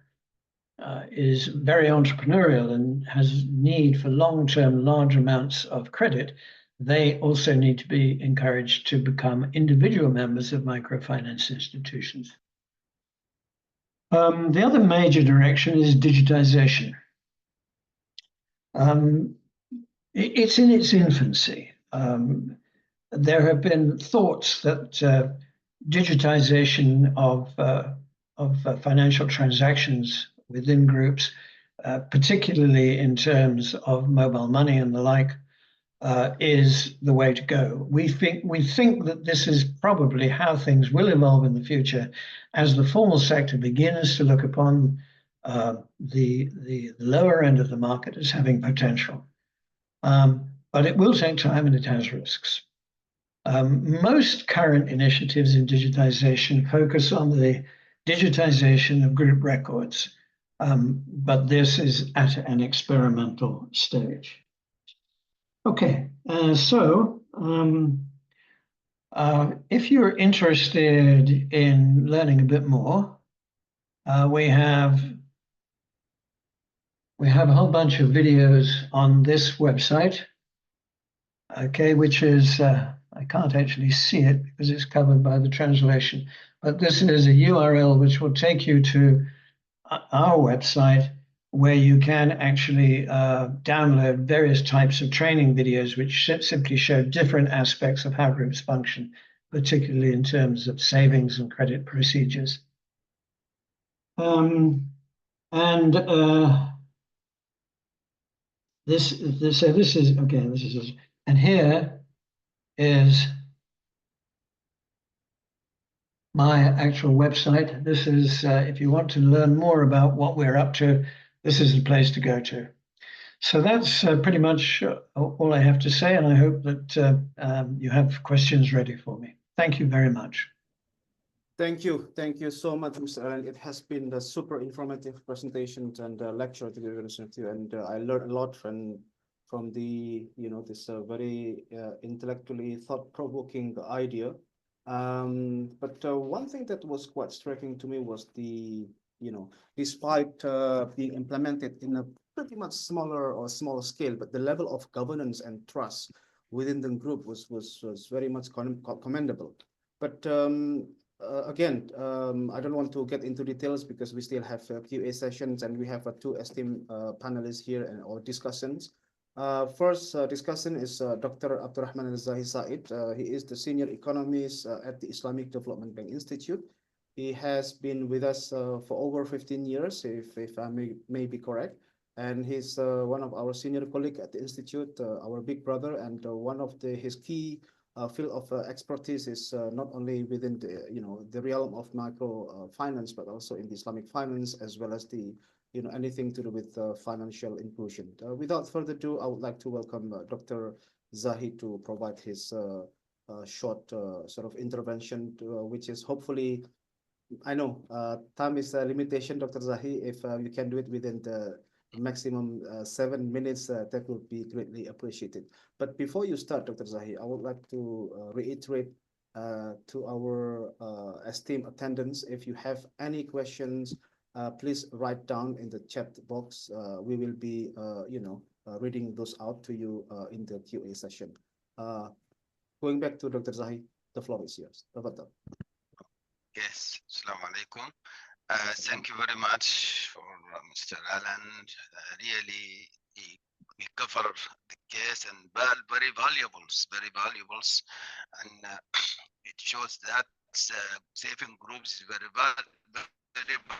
[SPEAKER 3] is very entrepreneurial and has need for long-term large amounts of credit, they also need to be encouraged to become individual members of microfinance institutions. The other major direction is digitization. It's in its infancy. There have been thoughts that digitization of financial transactions within groups, particularly in terms of mobile money and the like, is the way to go. We think that this is probably how things will evolve in the future, as the formal sector begins to look upon the lower end of the market as having potential. But it will take time, and it has risks. Most current initiatives in digitization focus on the digitization of group records, but this is at an experimental stage. Okay, so if you're interested in learning a bit more, we have a whole bunch of videos on this website, okay, which is, I can't actually see it because it's covered by the translation, but this is a URL which will take you to our website, where you can actually download various types of training videos which simply show different aspects of how groups function, particularly in terms of savings and credit procedures. This is, and here is my actual website. This is, if you want to learn more about what we're up to, this is the place to go to. So that's pretty much all I have to say, and I hope that you have questions ready for me. Thank you very much.
[SPEAKER 1] Thank you so much, Mr. Allen. It has been a super informative presentation and lecture, to be honest with you, and I learned a lot from the this very intellectually thought-provoking idea. But one thing that was quite striking to me was despite being implemented in a pretty much smaller scale, but the level of governance and trust within the group was very much commendable. But again, I don't want to get into details because we still have QA sessions, and we have two esteemed panelists here and or discussants. First discussion is Dr. Abdurrahman Al-Zahi Said. He is the senior economist at the Islamic Development Bank Institute. He has been with us for over 15 years, if I may be correct. And he's one of our senior colleagues at the Institute, our big brother, and one of his key field of expertise is not only within the realm of micro finance, but also in the Islamic finance, as well as anything to do with financial inclusion. Without further ado, I would like to welcome Dr. Zahid to provide his short sort of intervention, which is hopefully, I know time is a limitation, Dr. Zahi. If you can do it within the maximum 7 minutes, that would be greatly appreciated. But before you start, Dr. Zahi, I would like to reiterate to our esteemed attendants, if you have any questions, please write down in the chat box. We will be, reading those out to you in the QA session. Going back to Dr. Zahi, the floor is yours. Tafadhal.
[SPEAKER 4] Yes, Assalamu alaikum. Thank you very much for Mr. Alan. Really, he covered the case and very valuables, and it shows that saving groups is very valuable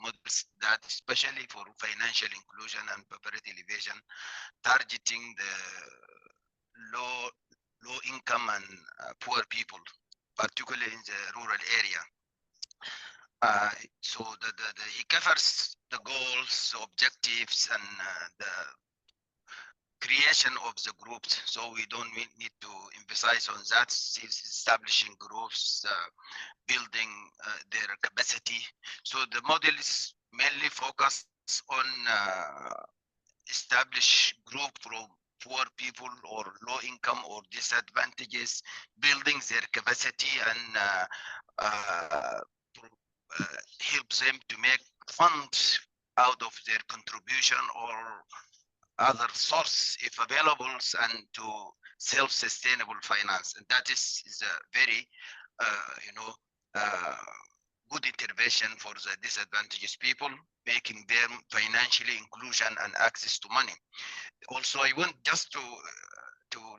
[SPEAKER 4] models, that especially for financial inclusion and poverty alleviation, targeting the low income and poor people, particularly in the rural area. So he covers the goals, the objectives, and the creation of the groups. So we don't need to emphasize on that. It's establishing groups, building their capacity. So the model is mainly focused on establish group from poor people or low income or disadvantages, building their capacity and help them to make funds out of their contribution or other source if available, and to self-sustainable finance. And that is a very good intervention for the disadvantaged people, making them financially inclusion and access to money. Also, I want just to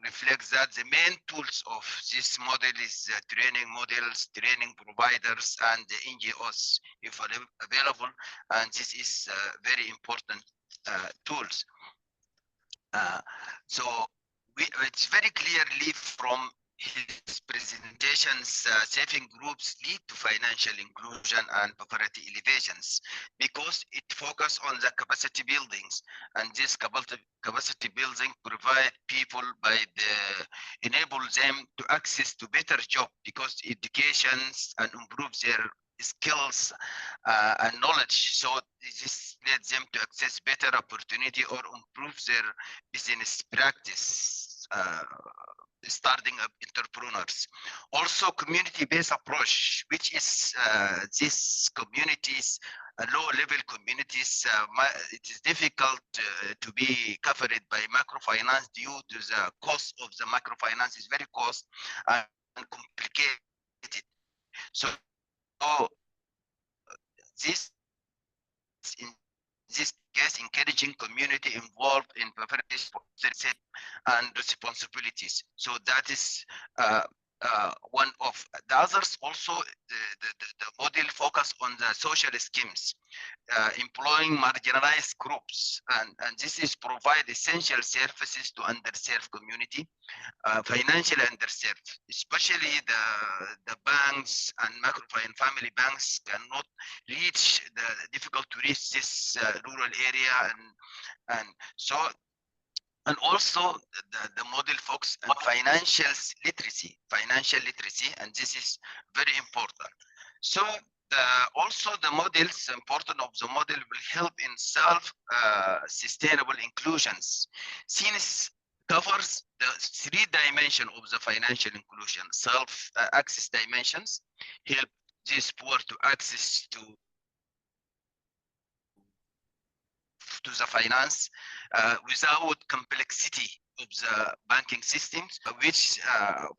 [SPEAKER 4] reflect that the main tools of this model is training models, training providers, and the NGOs if available, and this is very important tools. So it's very clearly from his presentations, saving groups lead to financial inclusion and poverty alleviations, because it focuses on the capacity buildings, and this capacity building provide people enable them to access to better job, because educations and improve their skills and knowledge. So this led them to access better opportunity or improve their business practice, starting up entrepreneurs. Also, community-based approach, which is these communities, low-level communities, it is difficult to be covered by microfinance due to the cost of the microfinance is very cost and complicated. So in this case, encouraging community involved in preparation and responsibilities. So that is one of the others. Also, the model focus on the social schemes, employing marginalized groups, and this is provide essential services to underserved community, financially underserved, especially the banks and microfinance family banks cannot reach difficult to reach this rural area, and so. And also the model focus on financial literacy, and this is very important. So also the models, important of the model will help in self-sustainable inclusions, since covers the 3 dimensions of the financial inclusion, self-access dimensions, help this poor to access to the finance without complexity of the banking systems, which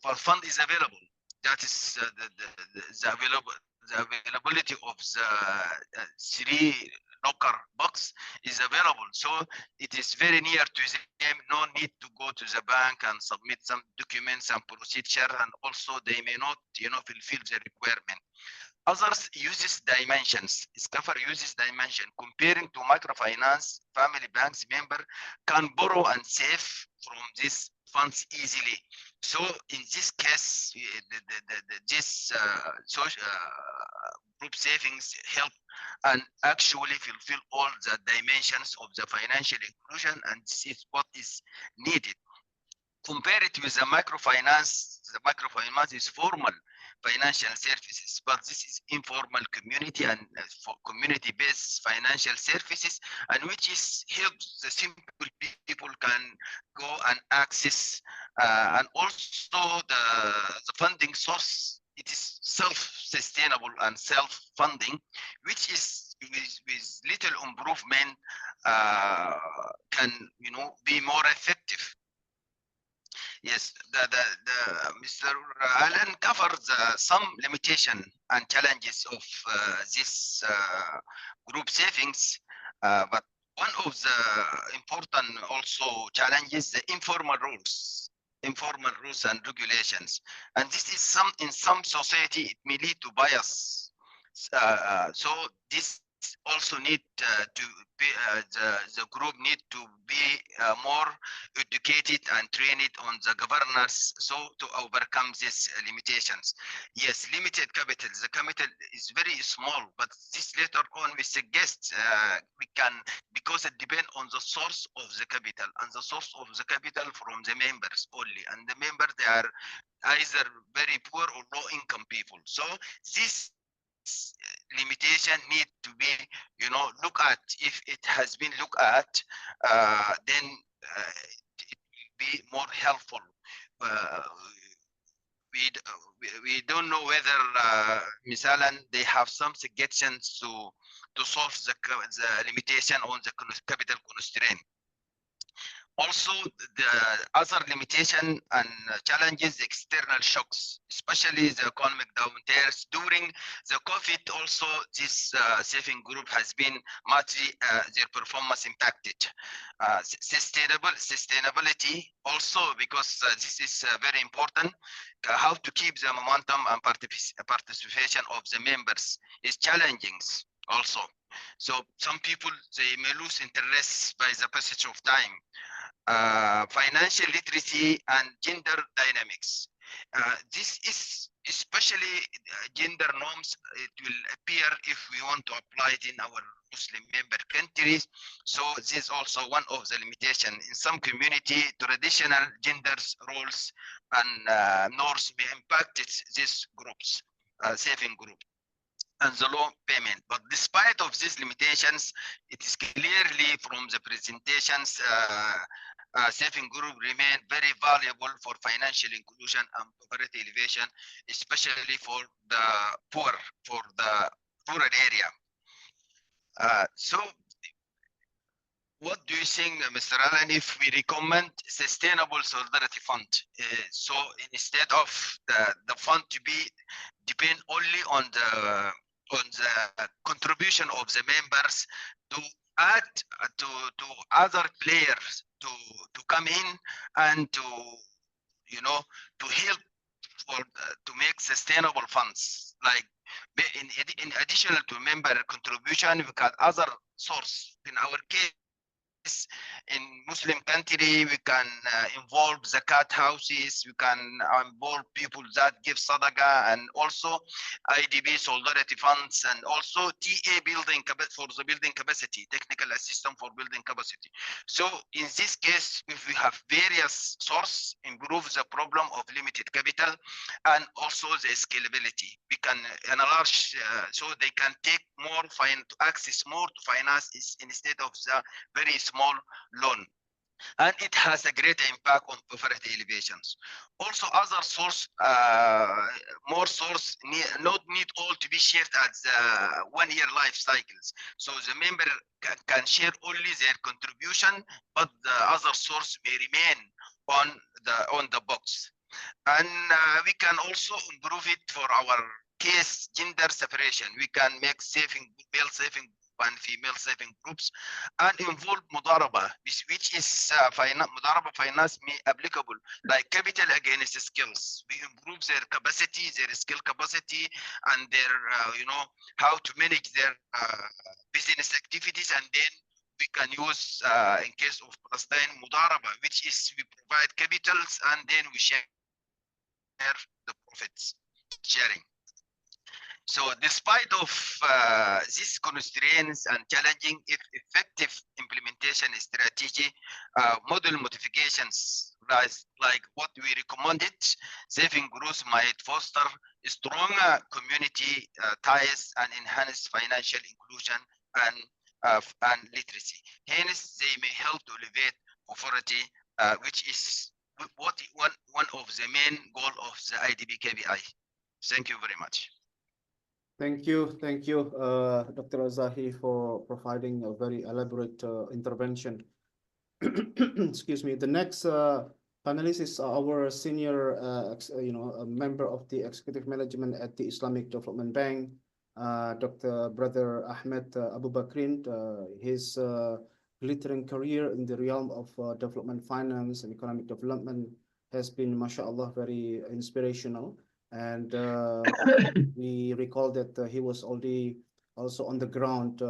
[SPEAKER 4] for fund is available. That is the availability of the 3 locker box is available. So it is very near to them, no need to go to the bank and submit some documents and procedure, and also they may not fulfill the requirement. Others uses dimensions. Discover uses dimension. Comparing to microfinance, family banks member can borrow and save from these funds easily. So in this case, this group savings help and actually fulfill all the dimensions of the financial inclusion, and this is what is needed. Compare it with the microfinance. The microfinance is formal financial services, but this is informal community and for community-based financial services, and which is helps the simple people can go and access, and also the funding source. It is self-sustainable and self-funding, which is with little improvement can be more effective. Yes, Mr. Allen covers some limitation and challenges of this group savings, but one of the important also challenges the informal rules and regulations, and this is in some society it may lead to bias. So this also need to be the group need to be more educated and trained on the governance, so to overcome these limitations. Yes, limited capital. The capital is very small, but this later on we suggest we can, because it depends on the source of the capital, and the source of the capital from the members only, and the members they are either very poor or low income people. So this limitation need to be look at. If it has been looked at, then it will be more helpful. We don't know whether Ms. Allen, they have some suggestions to solve the limitation on the capital constraint. Also, the other limitation and challenges, external shocks, especially the economic downturns. During the COVID, also this saving group has been much their performance impacted. Sustainability also, because this is very important. How to keep the momentum and participation of the members is challenging also. So some people, they may lose interest by the passage of time. Financial literacy and gender dynamics. This is especially gender norms. It will appear if we want to apply it in our Muslim member countries. So this is also one of the limitations. In some community, traditional genders roles and norms may impact these groups, saving group, and the low payment. But despite of these limitations, it is clearly from the presentations, saving group remain very valuable for financial inclusion and poverty elevation, especially for the poor, for the rural area. So what do you think, Mr. Allen, if we recommend sustainable solidarity fund? So instead of the fund to be depend only on the contribution of the members, to add to other players to come in and to to help for to make sustainable funds, like in additional to member contribution, we got other source. In our case, in Muslim country, we can involve zakat houses, we can involve people that give sadaqah, and also IDB solidarity funds, and also TA building for the building capacity, technical assistance for building capacity. So in this case, if we have various sources, improve the problem of limited capital and also the scalability. We can enlarge so they can take more to access more to finance instead of the very small loan, and it has a greater impact on poverty elevations. Also, other source, more source not need all to be shared at the 1 year life cycles. So the member can share only their contribution, but the other source may remain on the box. And we can also improve it for our case gender separation. We can make saving and female saving groups, and involve mudaraba, which is mudaraba finance may applicable like capital against skills. We improve their capacity, their skill capacity, and their how to manage their business activities, and then we can use in case of Palestine mudaraba, which is we provide capitals and then we share the profits sharing. So despite of these constraints and challenging if effective implementation strategy, model modifications like what we recommended, saving growth might foster stronger community ties and enhance financial inclusion and literacy. Hence, they may help to alleviate poverty, which is one of the main goal of the IDB KPI. Thank you very much.
[SPEAKER 1] Thank you, Dr. Azahi, for providing a very elaborate intervention. Excuse me. The next panelist is our senior, a member of the executive management at the Islamic Development Bank, Dr. Brother Ahmed Abu Bakrin. His glittering career in the realm of development finance and economic development has been, mashallah, very inspirational. And we recall that he was already also on the ground,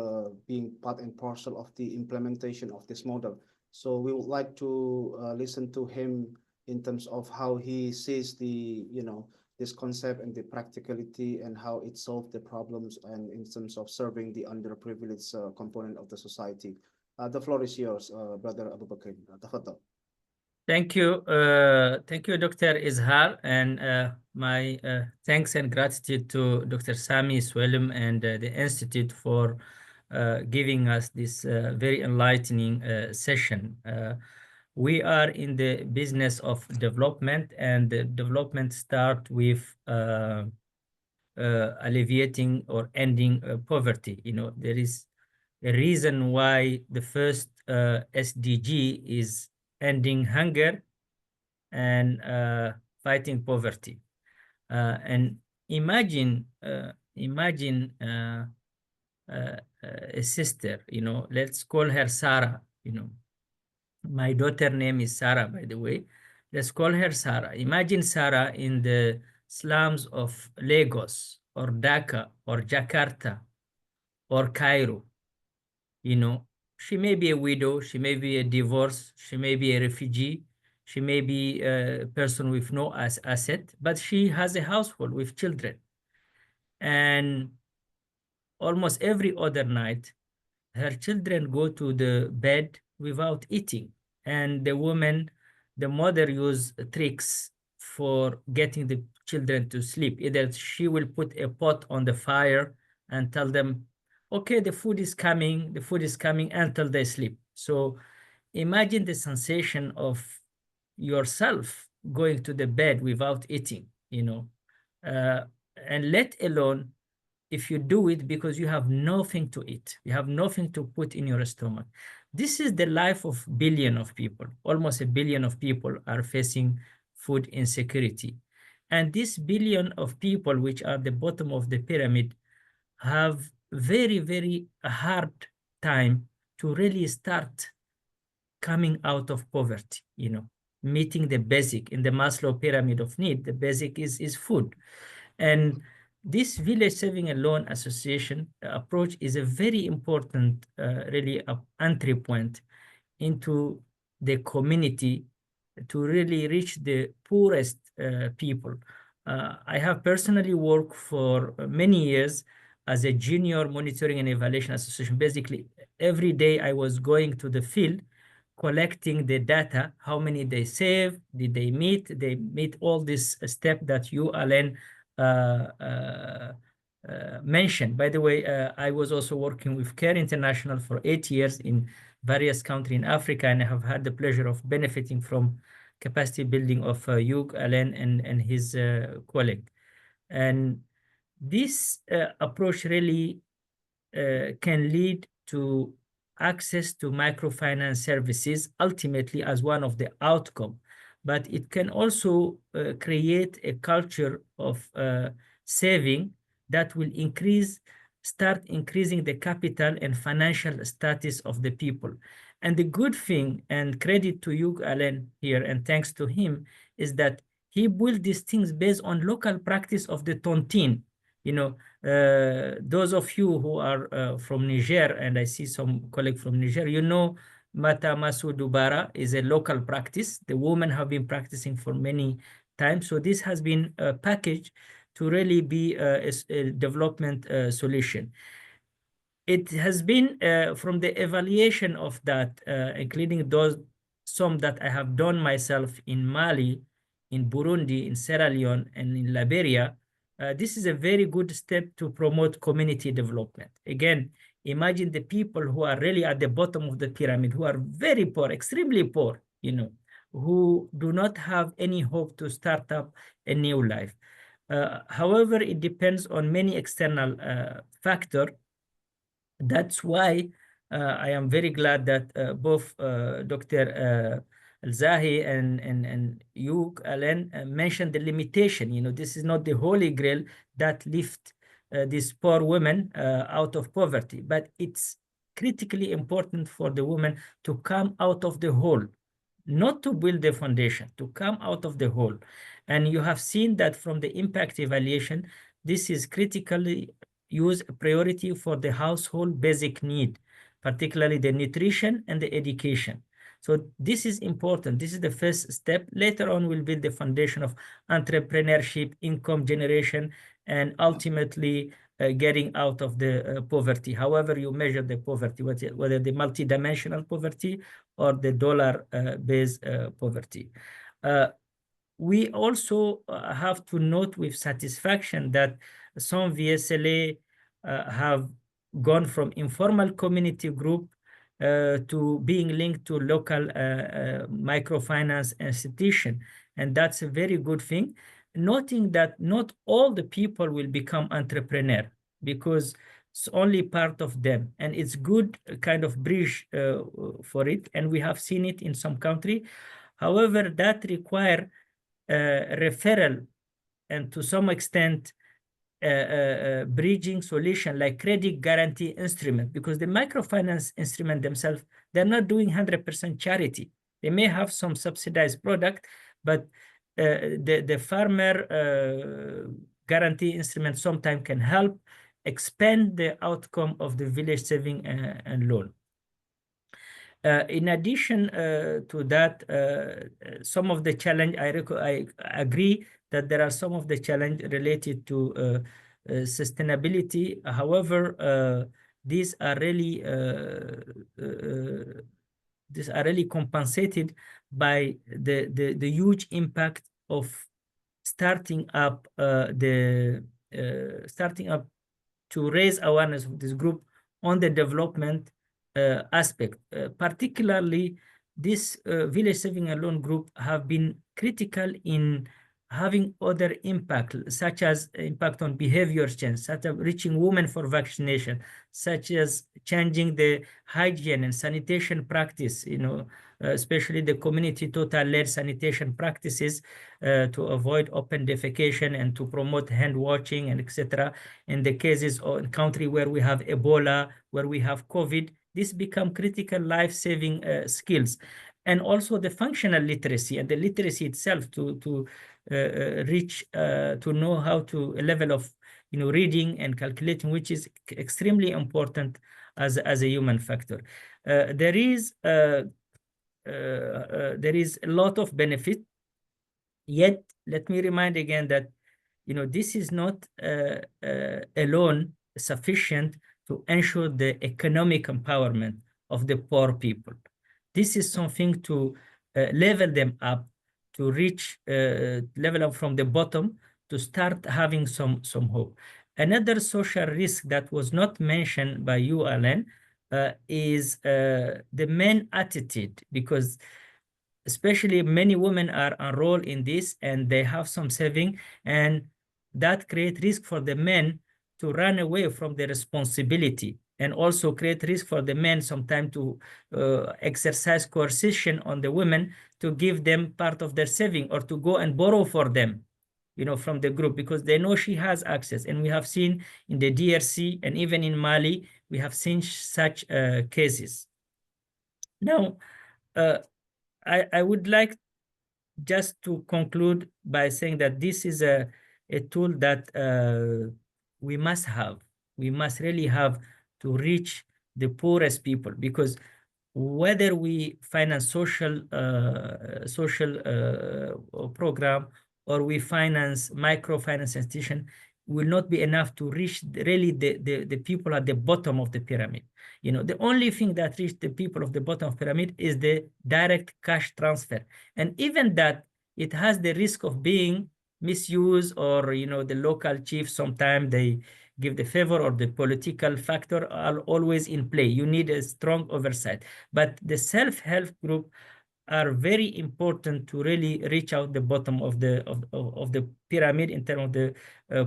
[SPEAKER 1] being part and parcel of the implementation of this model. So we would like to listen to him in terms of how he sees the, this concept and the practicality and how it solved the problems and in terms of serving the underprivileged component of the society. The floor is yours, Brother Abu Bakr. Tafadhal.
[SPEAKER 5] Thank you, Dr. Izhar, and my thanks and gratitude to Dr. Sami Swelum and the Institute for giving us this very enlightening session. We are in the business of development, and the development start with alleviating or ending poverty. There is a reason why the first SDG is ending hunger and fighting poverty. And imagine a sister, let's call her Sarah. My daughter name is Sarah, by the way. Let's call her Sarah. Imagine Sarah in the slums of Lagos or Dhaka or Jakarta or Cairo. She may be a widow, she may be a divorce, she may be a refugee, she may be a person with no asset, but she has a household with children. And almost every other night, her children go to the bed without eating. And the mother use tricks for getting the children to sleep. Either she will put a pot on the fire and tell them, okay, the food is coming until they sleep. So imagine the sensation of yourself going to the bed without eating, and let alone if you do it because you have nothing to eat, you have nothing to put in your stomach. This is the life of billion of people. Almost a billion of people are facing food insecurity. And this billion of people, which are the bottom of the pyramid, have very, very hard time to really start coming out of poverty, meeting the basic. In the Maslow pyramid of need, the basic is food. And this Village Saving and Loan Association approach is a very important, really, entry point into the community to really reach the poorest people. I have personally worked for many years as a junior monitoring and evaluation association. Basically, every day I was going to the field, collecting the data, how many they save, did they meet all this step that you, Alain, mentioned. By the way, I was also working with CARE International for 8 years in various countries in Africa, and I have had the pleasure of benefiting from capacity building of Hugh, Alain, and his colleague. And this approach really can lead to access to microfinance services ultimately as one of the outcomes, but it can also create a culture of saving that will increase start increasing the capital and financial status of the people. And the good thing, and credit to Hugh Allen here, and thanks to him, is that he built these things based on local practice of the tontine. Those of you who are from Niger, and I see some colleagues from Niger, Mata Masu Dubara is a local practice. The women have been practicing for many times. So this has been packaged to really be a development solution. It has been from the evaluation of that, including some that I have done myself in Mali, in Burundi, in Sierra Leone, and in Liberia. This is a very good step to promote community development. Again, imagine the people who are really at the bottom of the pyramid, who are very poor, extremely poor, who do not have any hope to start up a new life. However, it depends on many external factors. That's why I am very glad that both Dr. Al-Zahi and Hugh Allen mentioned the limitation. This is not the holy grail that lift these poor women out of poverty, but it's critically important for the women to come out of the hole, not to build the foundation, to come out of the hole. And you have seen that from the impact evaluation, this is critically use priority for the household basic need, particularly the nutrition and the education. So this is important. This is the first step. Later on, we'll build the foundation of entrepreneurship, income generation, and ultimately getting out of the poverty. However you measure the poverty, whether the multidimensional poverty or the dollar-based poverty. We also have to note with satisfaction that some VSLA have gone from informal community group to being linked to local microfinance institution. And that's a very good thing, noting that not all the people will become entrepreneur, because it's only part of them. And it's good kind of bridge for it. And we have seen it in some country. However, that require referral and to some extent bridging solution like credit guarantee instrument, because the microfinance instrument themselves, they're not doing 100% charity. They may have some subsidized product, but the farmer guarantee instrument sometimes can help expand the outcome of the village saving and loan. In addition to that, some of the challenge, I agree that there are some of the challenge related to sustainability. However, these are really compensated by the huge impact of starting up to raise awareness of this group on the development aspect. Particularly, this village saving and loan group have been critical in having other impact, such as impact on behavior change, such as reaching women for vaccination, such as changing the hygiene and sanitation practice, especially the community total-led sanitation practices to avoid open defecation and to promote hand washing and etc. In the cases of country where we have Ebola, where we have COVID, this become critical life-saving skills. And also the functional literacy and the literacy itself to reach, to know how to a level of reading and calculating, which is extremely important as a human factor. There is a lot of benefit, yet let me remind again that this is not alone sufficient to ensure the economic empowerment of the poor people. This is something to level them up, to reach level up from the bottom, to start having some hope. Another social risk that was not mentioned by you, Alan, is the men attitude, because especially many women are enrolled in this and they have some saving, and that creates risk for the men to run away from the responsibility, and also create risk for the men sometimes to exercise coercion on the women to give them part of their saving or to go and borrow for them. from the group, because they know she has access. And we have seen in the DRC and even in Mali, we have seen such cases. Now, I would like just to conclude by saying that this is a tool that we must have. We must really have to reach the poorest people, because whether we finance social program or we finance microfinance institution, will not be enough to reach really the people at the bottom of the pyramid. The only thing that reach the people of the bottom of the pyramid is the direct cash transfer. And even that, it has the risk of being misused, or, the local chief, sometimes they give the favor, or the political factor are always in play. You need a strong oversight. But the self-help group are very important to really reach out the bottom of the pyramid in terms of the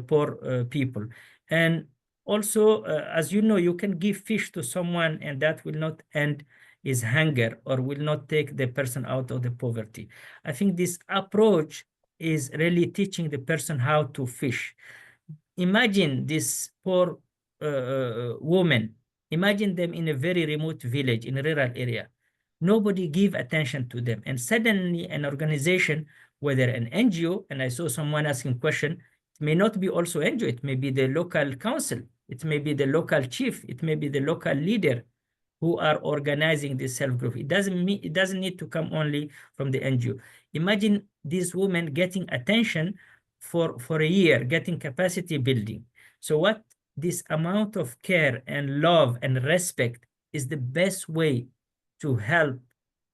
[SPEAKER 5] poor people. And also, as you know, you can give fish to someone and that will not end his hunger, or will not take the person out of the poverty. I think this approach is really teaching the person how to fish. Imagine this poor woman. Imagine them in a very remote village, in a rural area. Nobody give attention to them. And suddenly an organization, whether an NGO, and I saw someone asking question, it may not be also NGO, it may be the local council, it may be the local chief, it may be the local leader who are organizing this self-group. It doesn't need to come only from the NGO. Imagine these women getting attention for a year, getting capacity building. So what this amount of care and love and respect is the best way to help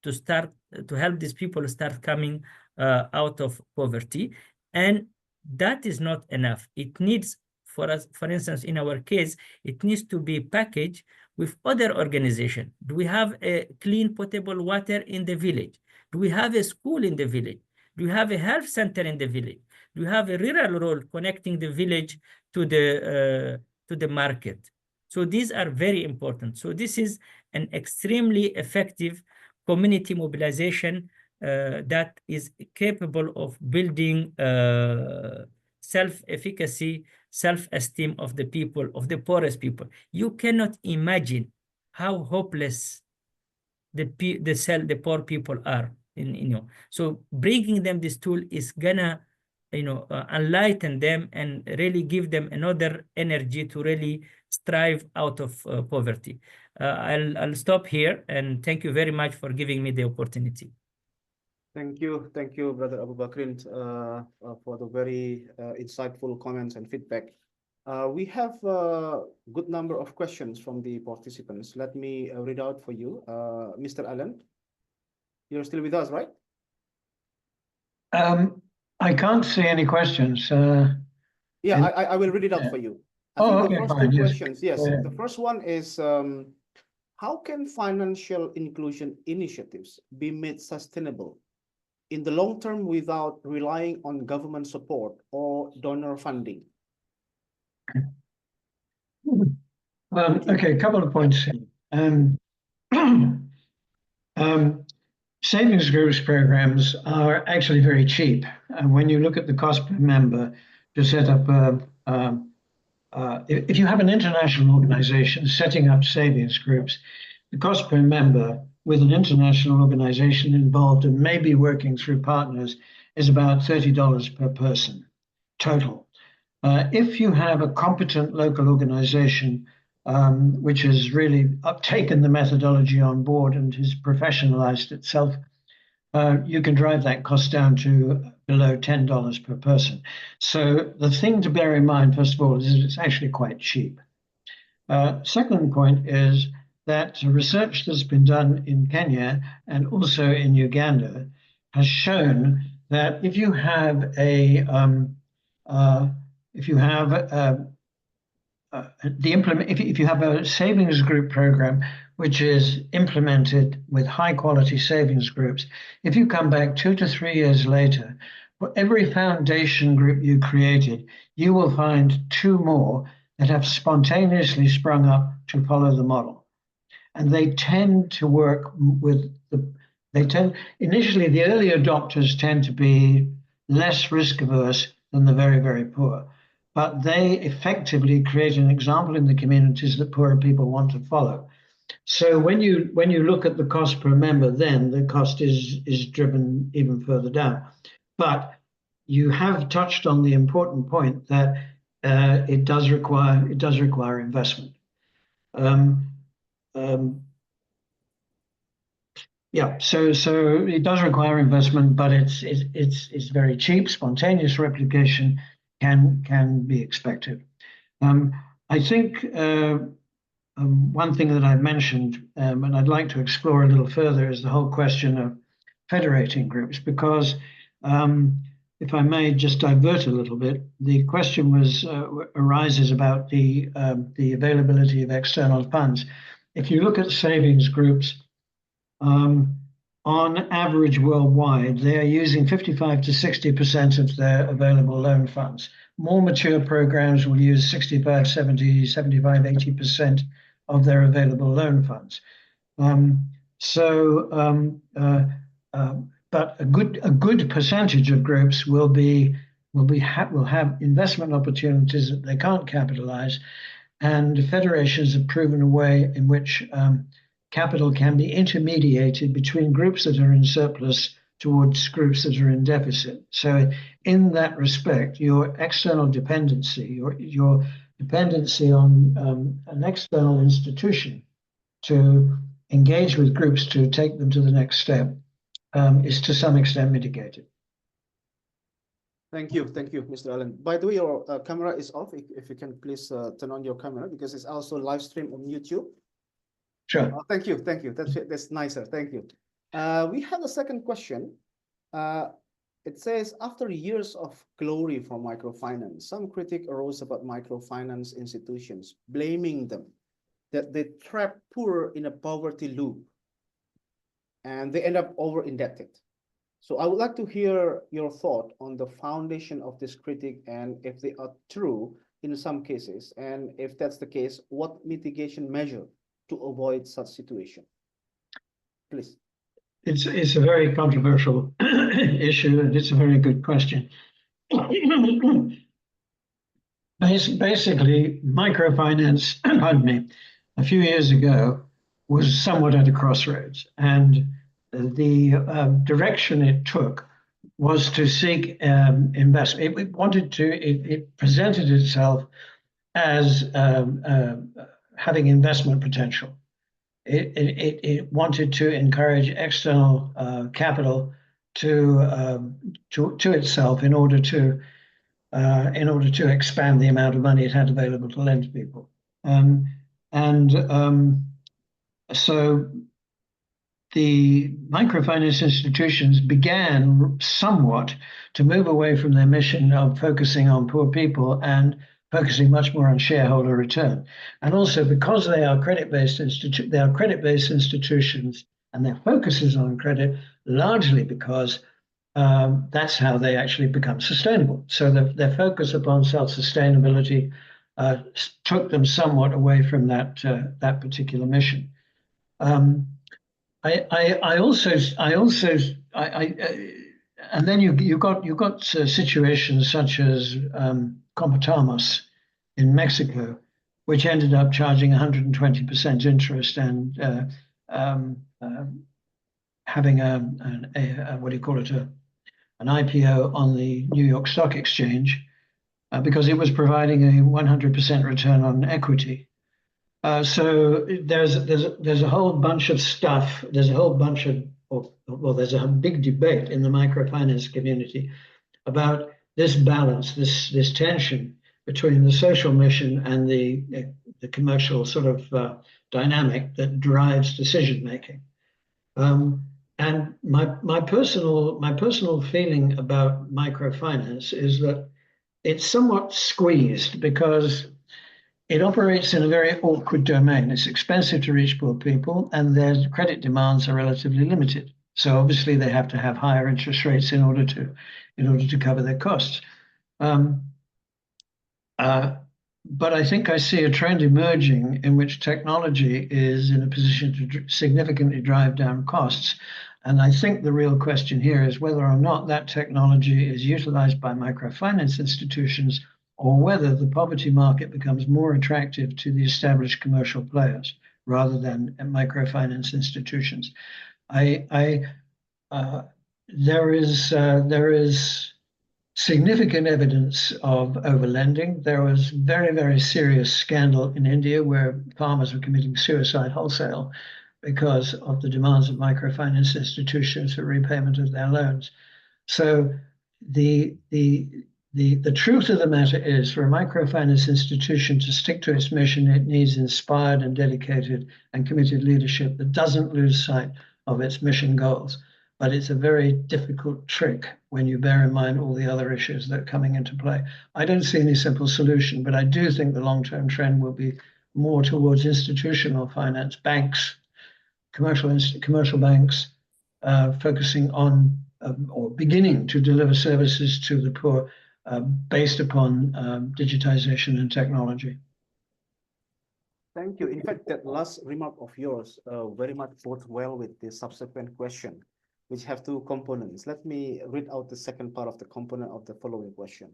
[SPEAKER 5] these people start coming out of poverty. And that is not enough. It needs, for us, for instance, in our case, it needs to be packaged with other organizations. Do we have a clean potable water in the village? Do we have a school in the village? Do we have a health center in the village? Do we have a rural road connecting the village to the market? So these are very important. So this is an extremely effective community mobilization that is capable of building self-efficacy, self-esteem of the people, of the poorest people. You cannot imagine how hopeless the poor people are. So bringing them this tool is gonna enlighten them and really give them another energy to really strive out of poverty. I'll stop here, and thank you very much for giving me the opportunity.
[SPEAKER 1] Thank you, Brother Abu Bakrin, for the very insightful comments and feedback. We have a good number of questions from the participants. Let me read out for you. Mr. Allen, you're still with us, right?
[SPEAKER 3] I can't see any questions.
[SPEAKER 1] Yeah, I will read it out for you. I think the first two questions, yes. The first one is, how can financial inclusion initiatives be made sustainable in the long term without relying on government support or donor funding?
[SPEAKER 3] Okay, a couple of points here. Savings groups programs are actually very cheap. And when you look at the cost per member to set up, if you have an international organization setting up savings groups, the cost per member with an international organization involved and maybe working through partners is about $30 per person total. If you have a competent local organization which has really taken the methodology on board and has professionalized itself, you can drive that cost down to below $10 per person. So the thing to bear in mind, first of all, is it's actually quite cheap. Second point is that research that's been done in Kenya and also in Uganda has shown that if you have a savings group program which is implemented with high quality savings groups, if you come back 2 to 3 years later, for every foundation group you created, you will find 2 more that have spontaneously sprung up to follow the model. And they tend to work with initially the early adopters tend to be less risk averse than the very, very poor. But they effectively create an example in the communities that poorer people want to follow. So when you look at the cost per member, then the cost is driven even further down. But you have touched on the important point that it does require investment. Yeah, so it does require investment, but it's very cheap. Spontaneous replication can be expected. I think one thing that I've mentioned, and I'd like to explore a little further, is the whole question of federating groups, because if I may just divert a little bit, the question arises about the availability of external funds. If you look at savings groups, on average worldwide, they are using 55 to 60% of their available loan funds. More mature programs will use 65, 70, 75, 80% of their available loan funds. But a good percentage of groups will have investment opportunities that they can't capitalize, and federations have proven a way in which capital can be intermediated between groups that are in surplus towards groups that are in deficit. So in that respect, your external dependency, your dependency on an external institution to engage with groups to take them to the next step is to some extent mitigated.
[SPEAKER 1] Thank you, Mr. Allen. By the way, your camera is off. If you can please turn on your camera, because it's also live stream on YouTube.
[SPEAKER 3] Sure.
[SPEAKER 1] Thank you. That's nicer. Thank you. We have a second question. It says, after years of glory for microfinance, some critique arose about microfinance institutions, blaming them that they trap poor in a poverty loop and they end up over-indebted. So I would like to hear your thought on the foundation of this critique, and if they are true in some cases, and if that's the case, what mitigation measure to avoid such situation? Please.
[SPEAKER 3] It's a very controversial issue, and it's a very good question. Basically, microfinance, pardon me, a few years ago was somewhat at a crossroads, and the direction it took was to seek investment. It presented itself as having investment potential. It wanted to encourage external capital to itself in order to expand the amount of money it had available to lend to people. So the microfinance institutions began somewhat to move away from their mission of focusing on poor people and focusing much more on shareholder return. And also because they are credit-based institutions, and their focus is on credit, largely because that's how they actually become sustainable. So their focus upon self-sustainability took them somewhat away from that particular mission. And then you got situations such as Compartamos in Mexico, which ended up charging 120% interest and having what do you call it, an IPO on the New York Stock Exchange because it was providing a 100% return on equity. So there's a whole bunch of stuff. There's a whole bunch of there's a big debate in the microfinance community about this balance, this tension between the social mission and the commercial sort of dynamic that drives decision making. And my personal feeling about microfinance is that it's somewhat squeezed because it operates in a very awkward domain. It's expensive to reach poor people, and their credit demands are relatively limited. So obviously they have to have higher interest rates in order to cover their costs. But I think I see a trend emerging in which technology is in a position to significantly drive down costs. And I think the real question here is whether or not that technology is utilized by microfinance institutions, or whether the poverty market becomes more attractive to the established commercial players rather than microfinance institutions. There is significant evidence of overlending. There was very, very serious scandal in India where farmers were committing suicide wholesale because of the demands of microfinance institutions for repayment of their loans. So the truth of the matter is, for a microfinance institution to stick to its mission, it needs inspired and dedicated and committed leadership that doesn't lose sight of its mission goals. But it's a very difficult trick when you bear in mind all the other issues that are coming into play. I don't see any simple solution, but I do think the long-term trend will be more towards institutional finance, banks, commercial banks, focusing on or beginning to deliver services to the poor based upon digitization and technology.
[SPEAKER 1] Thank you. In fact, that last remark of yours very much bodes well with the subsequent question, which have two components. Let me read out the second part of the component of the following question.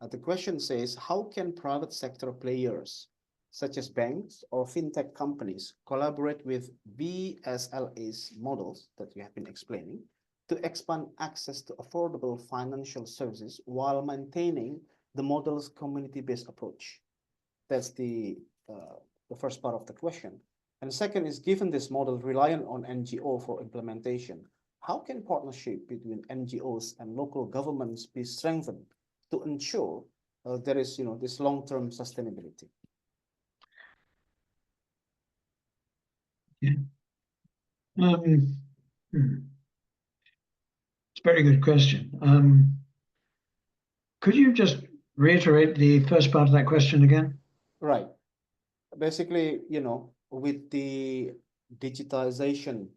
[SPEAKER 1] The question says, how can private sector players, such as banks or fintech companies, collaborate with VSLA's models that we have been explaining to expand access to affordable financial services while maintaining the model's community-based approach? That's the first part of the question. And second is, given this model reliant on NGO for implementation, how can partnership between NGOs and local governments be strengthened to ensure there is, this long-term sustainability?
[SPEAKER 3] Yeah. It's a very good question. Could you just reiterate the first part of that question again?
[SPEAKER 1] Right. Basically, with the digitization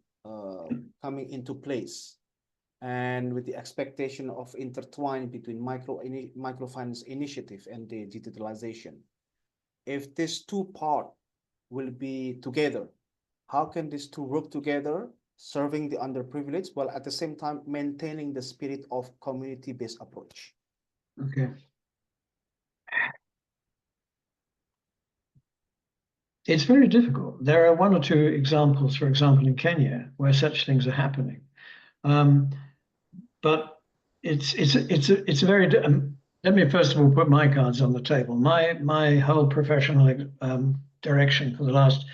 [SPEAKER 1] coming into place, and with the expectation of intertwine between microfinance initiative and the digitalization, if these two parts will be together, how can these two work together, serving the underprivileged while at the same time maintaining the spirit of community-based approach?
[SPEAKER 3] Okay. It's very difficult. There are one or two examples, for example, in Kenya, where such things are happening. But it's a very. Let me first of all put my cards on the table. My whole professional direction for the last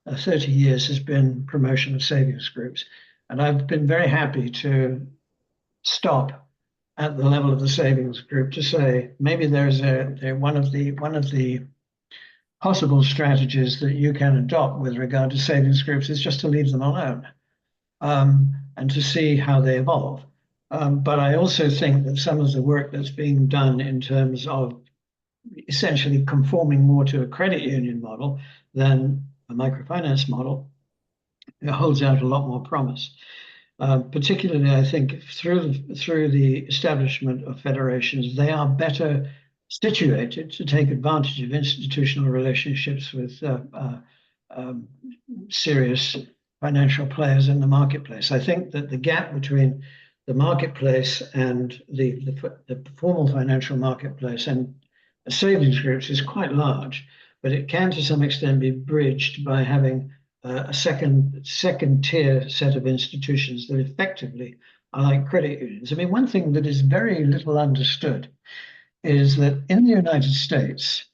[SPEAKER 3] 30 years has been promotion of savings groups, and I've been very happy to stop at the level of the savings group to say maybe there's one of the possible strategies that you can adopt with regard to savings groups is just to leave them alone and to see how they evolve. But I also think that some of the work that's being done in terms of essentially conforming more to a credit union model than a microfinance model, it holds out a lot more promise. Particularly, I think, through the establishment of federations, they are better situated to take advantage of institutional relationships with serious financial players in the marketplace. I think that the gap between the marketplace and the formal financial marketplace and savings groups is quite large, but it can to some extent be bridged by having a second tier set of institutions that effectively are like credit unions. I mean, one thing that is very little understood is that in the United States,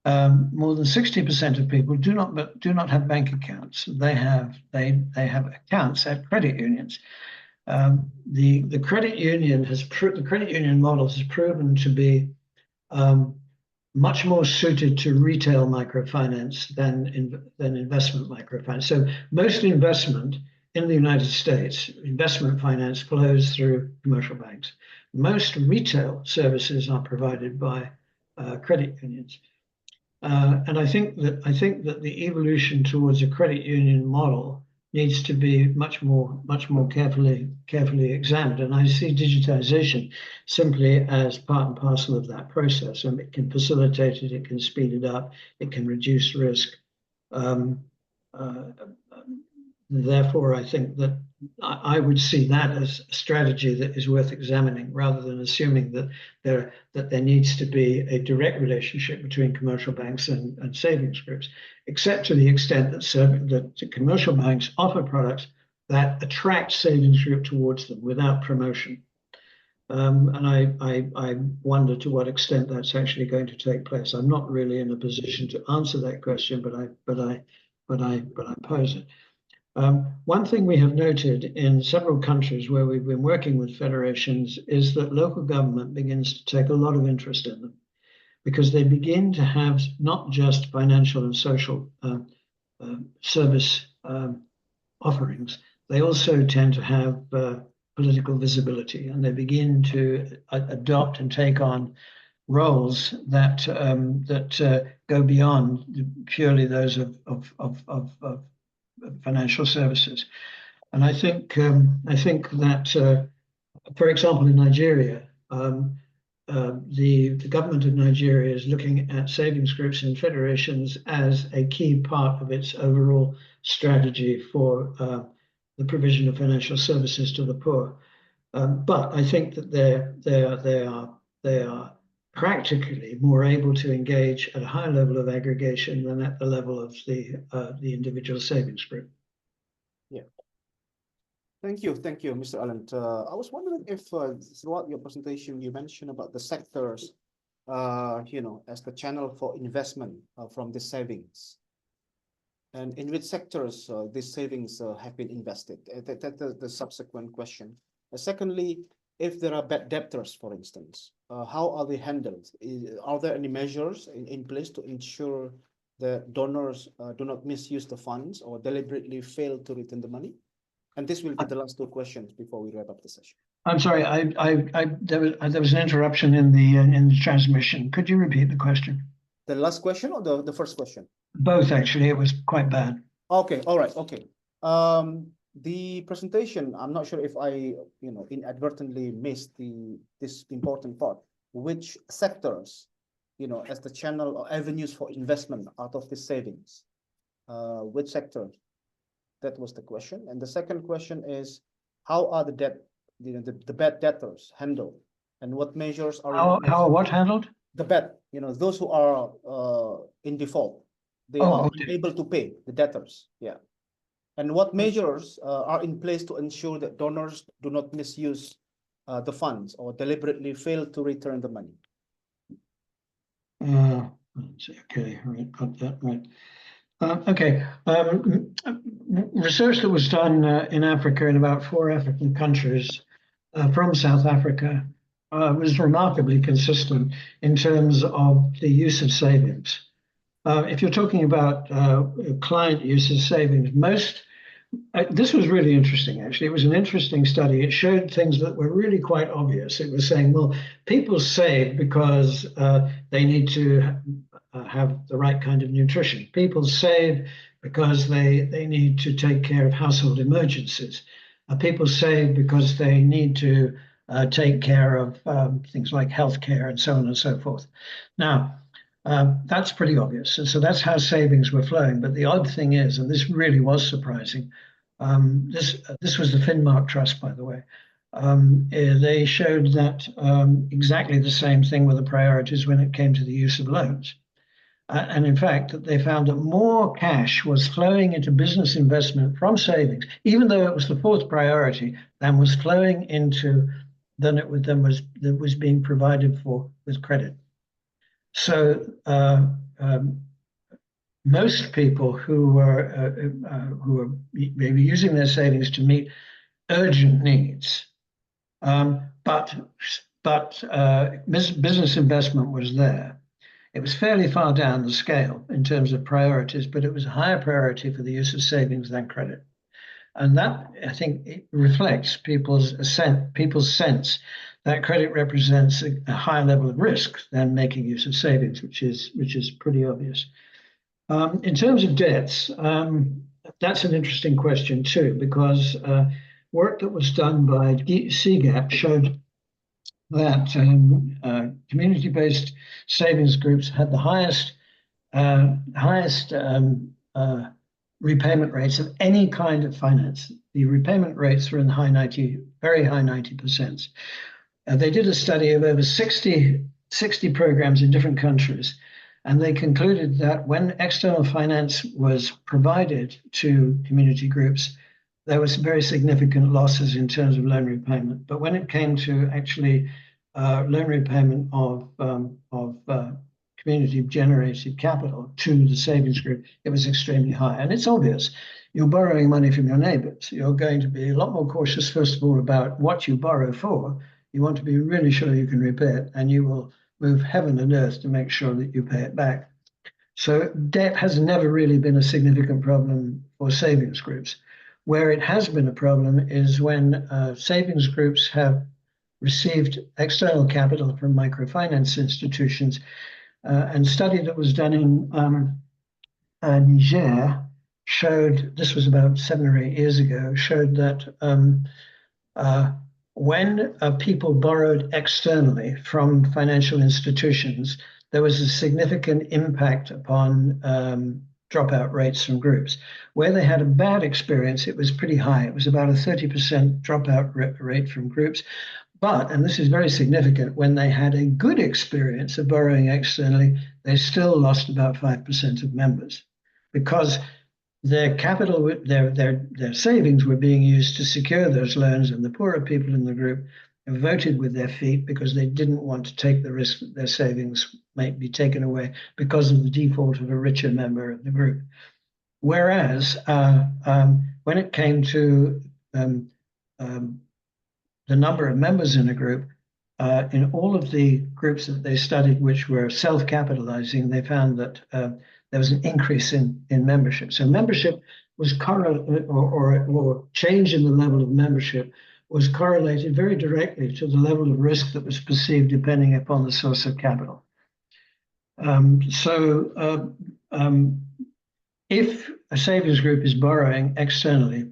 [SPEAKER 3] more than 60% of people do not have bank accounts. They have accounts at credit unions. The credit union model has proven to be much more suited to retail microfinance than investment microfinance. So most investment in the United States, investment finance flows through commercial banks. Most retail services are provided by credit unions. And I think that the evolution towards a credit union model needs to be much more carefully examined. And I see digitization simply as part and parcel of that process. And it can facilitate it, it can speed it up, it can reduce risk. therefore, I think that I would see that as a strategy that is worth examining, rather than assuming that there needs to be a direct relationship between commercial banks and savings groups, except to the extent that commercial banks offer products that attract savings group towards them without promotion. And I wonder to what extent that's actually going to take place. I'm not really in a position to answer that question, but I pose it. One thing we have noted in several countries where we've been working with federations is that local government begins to take a lot of interest in them, because they begin to have not just financial and social service offerings, they also tend to have political visibility, and they begin to adopt and take on roles that go beyond purely those of financial services. And I think that, for example, in Nigeria, the government of Nigeria is looking at savings groups and federations as a key part of its overall strategy for the provision of financial services to the poor. But I think that they are practically more able to engage at a higher level of aggregation than at the level of the individual savings group.
[SPEAKER 1] Yeah. Thank you, Mr. Allen. I was wondering if throughout your presentation you mentioned about the sectors, as the channel for investment from the savings, and in which sectors these savings have been invested. That's the subsequent question. Secondly, if there are bad debtors, for instance, how are they handled? Are there any measures in place to ensure that donors do not misuse the funds or deliberately fail to return the money? And this will be the last two questions before we wrap up the session.
[SPEAKER 3] I'm sorry, there was an interruption in the transmission. Could you repeat the question?
[SPEAKER 1] The last question or the first question?
[SPEAKER 3] Both, actually. It was quite bad.
[SPEAKER 1] Okay, all right, okay. The presentation, I'm not sure if I, inadvertently missed this important part. Which sectors, as the channel or avenues for investment out of the savings? Which sector? That was the question. And the second question is, how are the bad debtors handled, and what measures are
[SPEAKER 3] how what handled?
[SPEAKER 1] The bad, those who are in default, they are unable to pay, the debtors. Yeah. And what measures are in place to ensure that donors do not misuse the funds or deliberately fail to return the money?
[SPEAKER 3] Okay, right, got that right. Okay, research that was done in Africa, in about 4 African countries, from South Africa, was remarkably consistent in terms of the use of savings. If you're talking about client use of savings, this was really interesting, actually. It was an interesting study. It showed things that were really quite obvious. It was saying, well, people save because they need to have the right kind of nutrition. People save because they need to take care of household emergencies. People save because they need to take care of things like healthcare and so on and so forth. Now, that's pretty obvious. And so that's how savings were flowing. But the odd thing is, and this really was surprising, this was the Finmark Trust, by the way. They showed that exactly the same thing were the priorities when it came to the use of loans. And in fact, they found that more cash was flowing into business investment from savings, even though it was the 4th priority, than was flowing into that was being provided for with credit. So most people who were maybe using their savings to meet urgent needs, but business investment was there. It was fairly far down the scale in terms of priorities, but it was a higher priority for the use of savings than credit. And that, I think, it reflects people's sense that credit represents a higher level of risk than making use of savings, which is pretty obvious. In terms of debts, that's an interesting question too, because work that was done by CGAP showed that community-based savings groups had the highest repayment rates of any kind of finance. The repayment rates were in the high 90, very high 90%. They did a study of over 60 programs in different countries, and they concluded that when external finance was provided to community groups, there was very significant losses in terms of loan repayment. But when it came to actually loan repayment of community-generated capital to the savings group, it was extremely high. And it's obvious. You're borrowing money from your neighbors. You're going to be a lot more cautious, first of all, about what you borrow for. You want to be really sure you can repay it, and you will move heaven and earth to make sure that you pay it back. So debt has never really been a significant problem for savings groups. Where it has been a problem is when savings groups have received external capital from microfinance institutions. And study that was done in Niger showed, this was about 7 or 8 years ago, showed that when people borrowed externally from financial institutions, there was a significant impact upon dropout rates from groups. Where they had a bad experience, it was pretty high. It was about a 30% dropout rate from groups. But, and this is very significant, when they had a good experience of borrowing externally, they still lost about 5% of members because their capital, their savings were being used to secure those loans, and the poorer people in the group voted with their feet because they didn't want to take the risk that their savings might be taken away because of the default of a richer member of the group. Whereas when it came to the number of members in a group, in all of the groups that they studied, which were self-capitalizing, they found that there was an increase in membership. So membership was correlated, or change in the level of membership was correlated very directly to the level of risk that was perceived depending upon the source of capital. If a savings group is borrowing externally,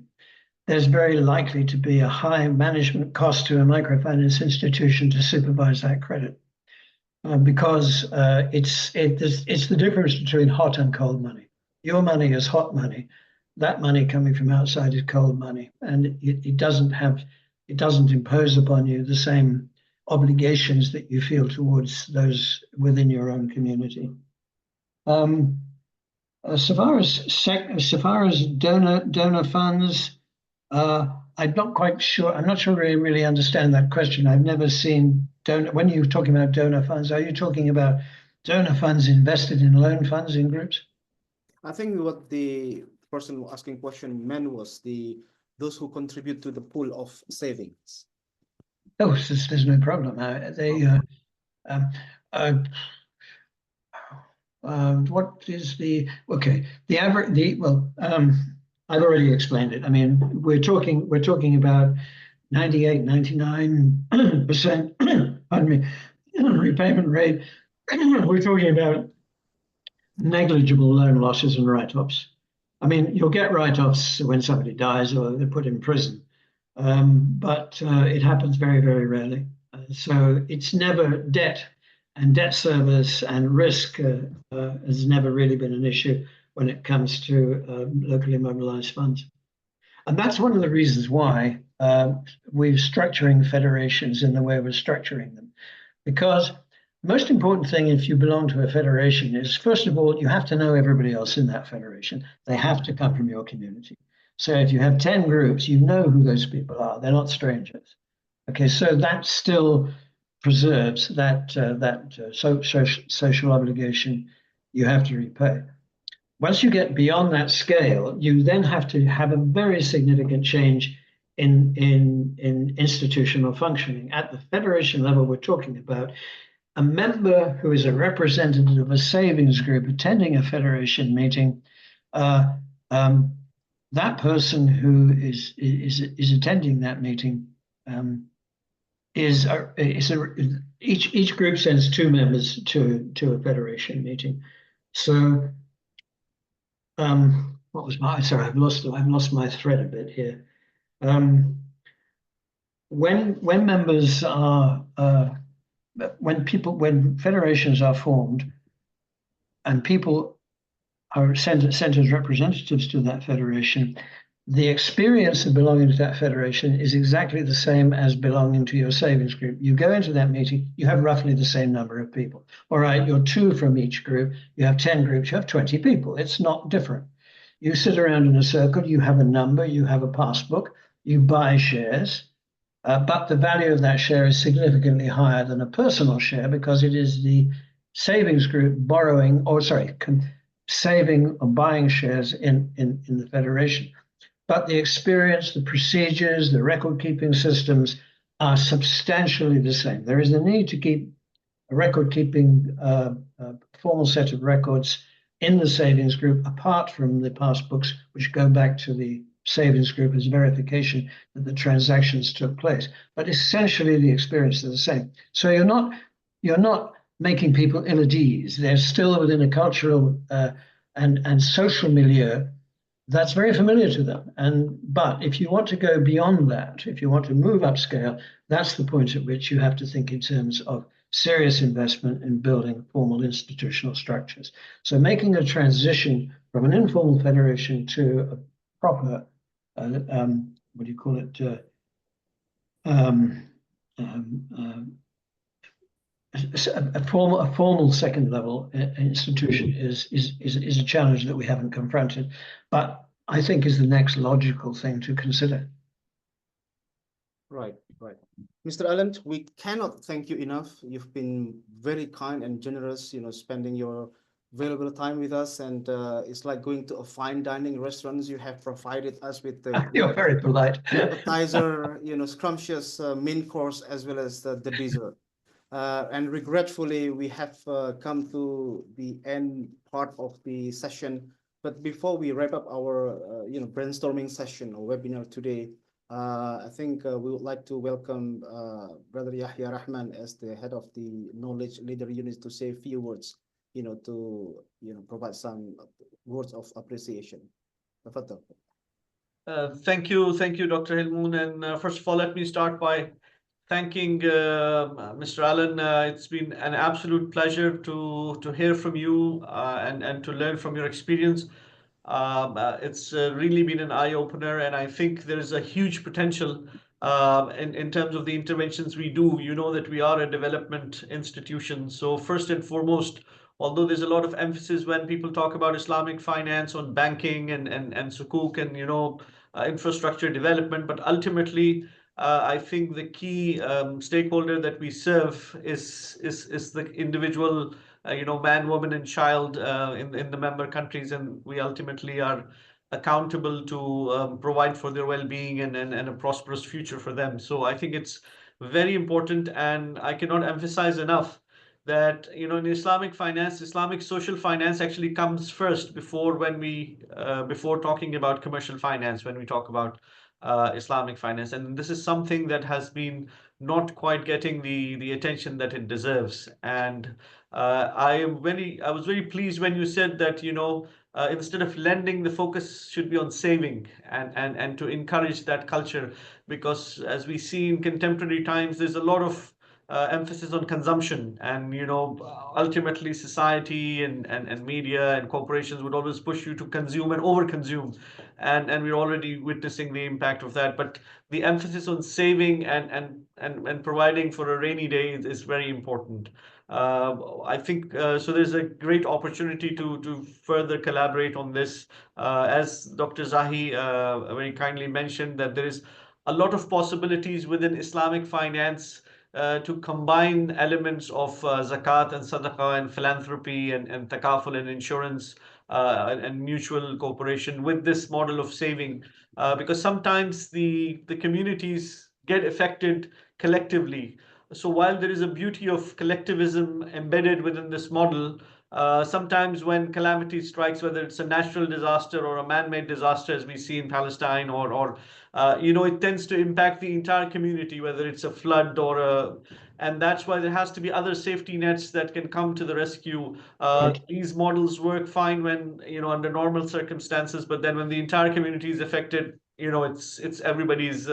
[SPEAKER 3] there's very likely to be a high management cost to a microfinance institution to supervise that credit, because it's the difference between hot and cold money. Your money is hot money. That money coming from outside is cold money, and it doesn't impose upon you the same obligations that you feel towards those within your own community. So far as donor funds, I'm not quite sure. I'm not sure I really understand that question. I've never seen donor. When you're talking about donor funds, are you talking about donor funds invested in loan funds in groups?
[SPEAKER 1] I think what the person asking question meant was those who contribute to the pool of savings.
[SPEAKER 3] Oh, there's no problem. What is the average? I've already explained it. I mean, we're talking about 98, 99%, pardon me, repayment rate. We're talking about negligible loan losses and write-offs. I mean, you'll get write-offs when somebody dies or they're put in prison, but it happens very, very rarely. So it's never debt, and debt service and risk has never really been an issue when it comes to locally mobilized funds. And that's one of the reasons why we're structuring federations in the way we're structuring them. Because the most important thing if you belong to a federation is, first of all, you have to know everybody else in that federation. They have to come from your community. So if you have 10 groups, you know who those people are. They're not strangers. Okay, so that still preserves that social obligation you have to repay. Once you get beyond that scale, you then have to have a very significant change in institutional functioning. At the federation level we're talking about, a member who is a representative of a savings group attending a federation meeting, that person who is attending that meeting each group sends 2 members to a federation meeting. So what was my, sorry, I've lost my thread a bit here. When members are when federations are formed and people are sent as representatives to that federation, the experience of belonging to that federation is exactly the same as belonging to your savings group. You go into that meeting, you have roughly the same number of people. All right, you're 2 from each group, you have 10 groups, you have 20 people. It's not different. You sit around in a circle, you have a number, you have a passbook, you buy shares, but the value of that share is significantly higher than a personal share because it is the savings group borrowing, or sorry, saving or buying shares in the federation. But the experience, the procedures, the record-keeping systems are substantially the same. There is a need to keep a record-keeping formal set of records in the savings group, apart from the passbooks, which go back to the savings group as verification that the transactions took place. But essentially, the experience is the same. So you're not making people ill at ease. They're still within a cultural and social milieu that's very familiar to them. But if you want to go beyond that, if you want to move upscale, that's the point at which you have to think in terms of serious investment in building formal institutional structures. So making a transition from an informal federation to a proper, what do you call it, a formal second level institution is a challenge that we haven't confronted, but I think is the next logical thing to consider.
[SPEAKER 1] Right. Mr. Allen, we cannot thank you enough. You've been very kind and generous, spending your valuable time with us. And it's like going to a fine dining restaurants. You have provided us with the
[SPEAKER 3] You're very polite.
[SPEAKER 1] appetizer, scrumptious main course as well as the dessert. And regretfully, we have come to the end part of the session. But before we wrap up our, brainstorming session or webinar today, I think we would like to welcome Brother Yahya Rahman as the head of the Knowledge Leader Unit to say a few words, to provide some words of appreciation. Tafadhal.
[SPEAKER 6] Thank you, Dr. Hilmoon. And first of all, let me start by thanking Mr. Allen. It's been an absolute pleasure to hear from you and to learn from your experience. It's really been an eye-opener, and I think there is a huge potential in terms of the interventions we do. You know that we are a development institution. So first and foremost, although there's a lot of emphasis when people talk about Islamic finance on banking and sukuk and infrastructure development, but ultimately I think the key stakeholder that we serve is the individual, man, woman, and child in the member countries, and we ultimately are accountable to provide for their well-being and a prosperous future for them. So I think it's very important, and I cannot emphasize enough that in Islamic finance, Islamic social finance actually comes first before talking about commercial finance, when we talk about Islamic finance. And this is something that has been not quite getting the attention that it deserves. And I was very pleased when you said that instead of lending, the focus should be on saving and to encourage that culture, because as we see in contemporary times, there's a lot of emphasis on consumption, and ultimately society and media and corporations would always push you to consume and overconsume, and we're already witnessing the impact of that. But the emphasis on saving and providing for a rainy day is very important. I think so there's a great opportunity to further collaborate on this. As Dr. Zahi very kindly mentioned, that there is a lot of possibilities within Islamic finance to combine elements of zakat and sadaqah and philanthropy and takaful and insurance and mutual cooperation with this model of saving, because sometimes the communities get affected collectively. So while there is a beauty of collectivism embedded within this model, sometimes when calamity strikes, whether it's a natural disaster or a man-made disaster, as we see in Palestine, or it tends to impact the entire community, whether it's a flood and that's why there has to be other safety nets that can come to the rescue. These models work fine when, under normal circumstances, but then when the entire community is affected, it's everybody's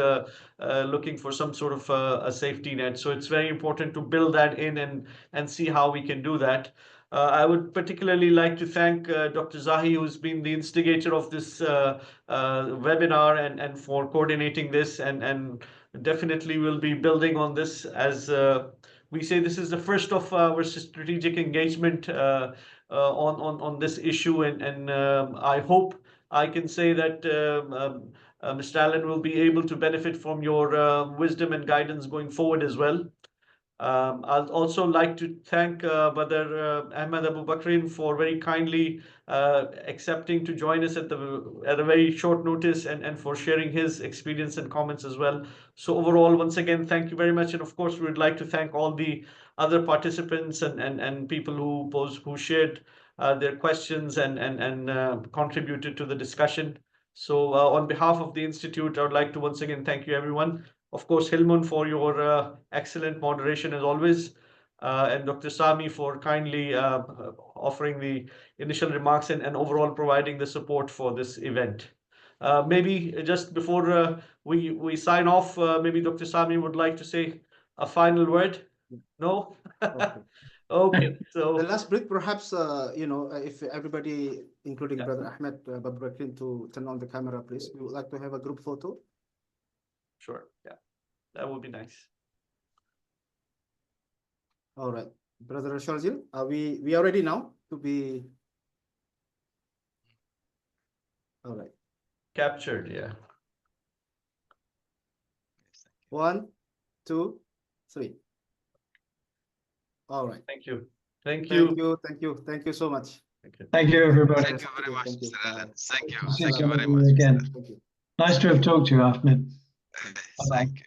[SPEAKER 6] looking for some sort of a safety net. So it's very important to build that in and see how we can do that. I would particularly like to thank Dr. Zahi, who's been the instigator of this webinar and for coordinating this, and definitely will be building on this. As we say, this is the first of our strategic engagement on this issue, and I hope I can say that Mr. Allen will be able to benefit from your wisdom and guidance going forward as well. I'd also like to thank Brother Ahmed Abu Bakrin for very kindly accepting to join us at a very short notice, and for sharing his experience and comments as well. So overall, once again, thank you very much. And of course, we would like to thank all the other participants and people who shared their questions and contributed to the discussion. So on behalf of the Institute, I would like to once again thank you, everyone. Of course, Hilmun, for your excellent moderation as always, and Dr. Sami for kindly offering the initial remarks and overall providing the support for this event. Maybe just before we sign off, maybe Dr. Sami would like to say a final word. No?
[SPEAKER 1] Okay.
[SPEAKER 6] Okay. So
[SPEAKER 1] The last bit, perhaps, if everybody, including Brother Ahmed Babrakrin, to turn on the camera, please. We would like to have a group photo.
[SPEAKER 6] sure, yeah, that would be nice.
[SPEAKER 1] All right, Brother Sharjil, are we are ready now to be? All right.
[SPEAKER 6] Captured, yeah.
[SPEAKER 1] 1, 2, 3. All right.
[SPEAKER 6] Thank you. Thank
[SPEAKER 1] Thank
[SPEAKER 6] you.
[SPEAKER 1] you. Thank you. Thank you so much.
[SPEAKER 6] Thank you.
[SPEAKER 3] Thank you, everybody.
[SPEAKER 4] Thank you very much,
[SPEAKER 1] Thank you.
[SPEAKER 4] Mr. Allen. Thank you.
[SPEAKER 3] See
[SPEAKER 4] Thank you
[SPEAKER 3] some
[SPEAKER 4] very
[SPEAKER 3] of you
[SPEAKER 4] much.
[SPEAKER 3] again.
[SPEAKER 1] Thank you.
[SPEAKER 3] Nice to have talked to you, Ahmed.
[SPEAKER 4] Thank you.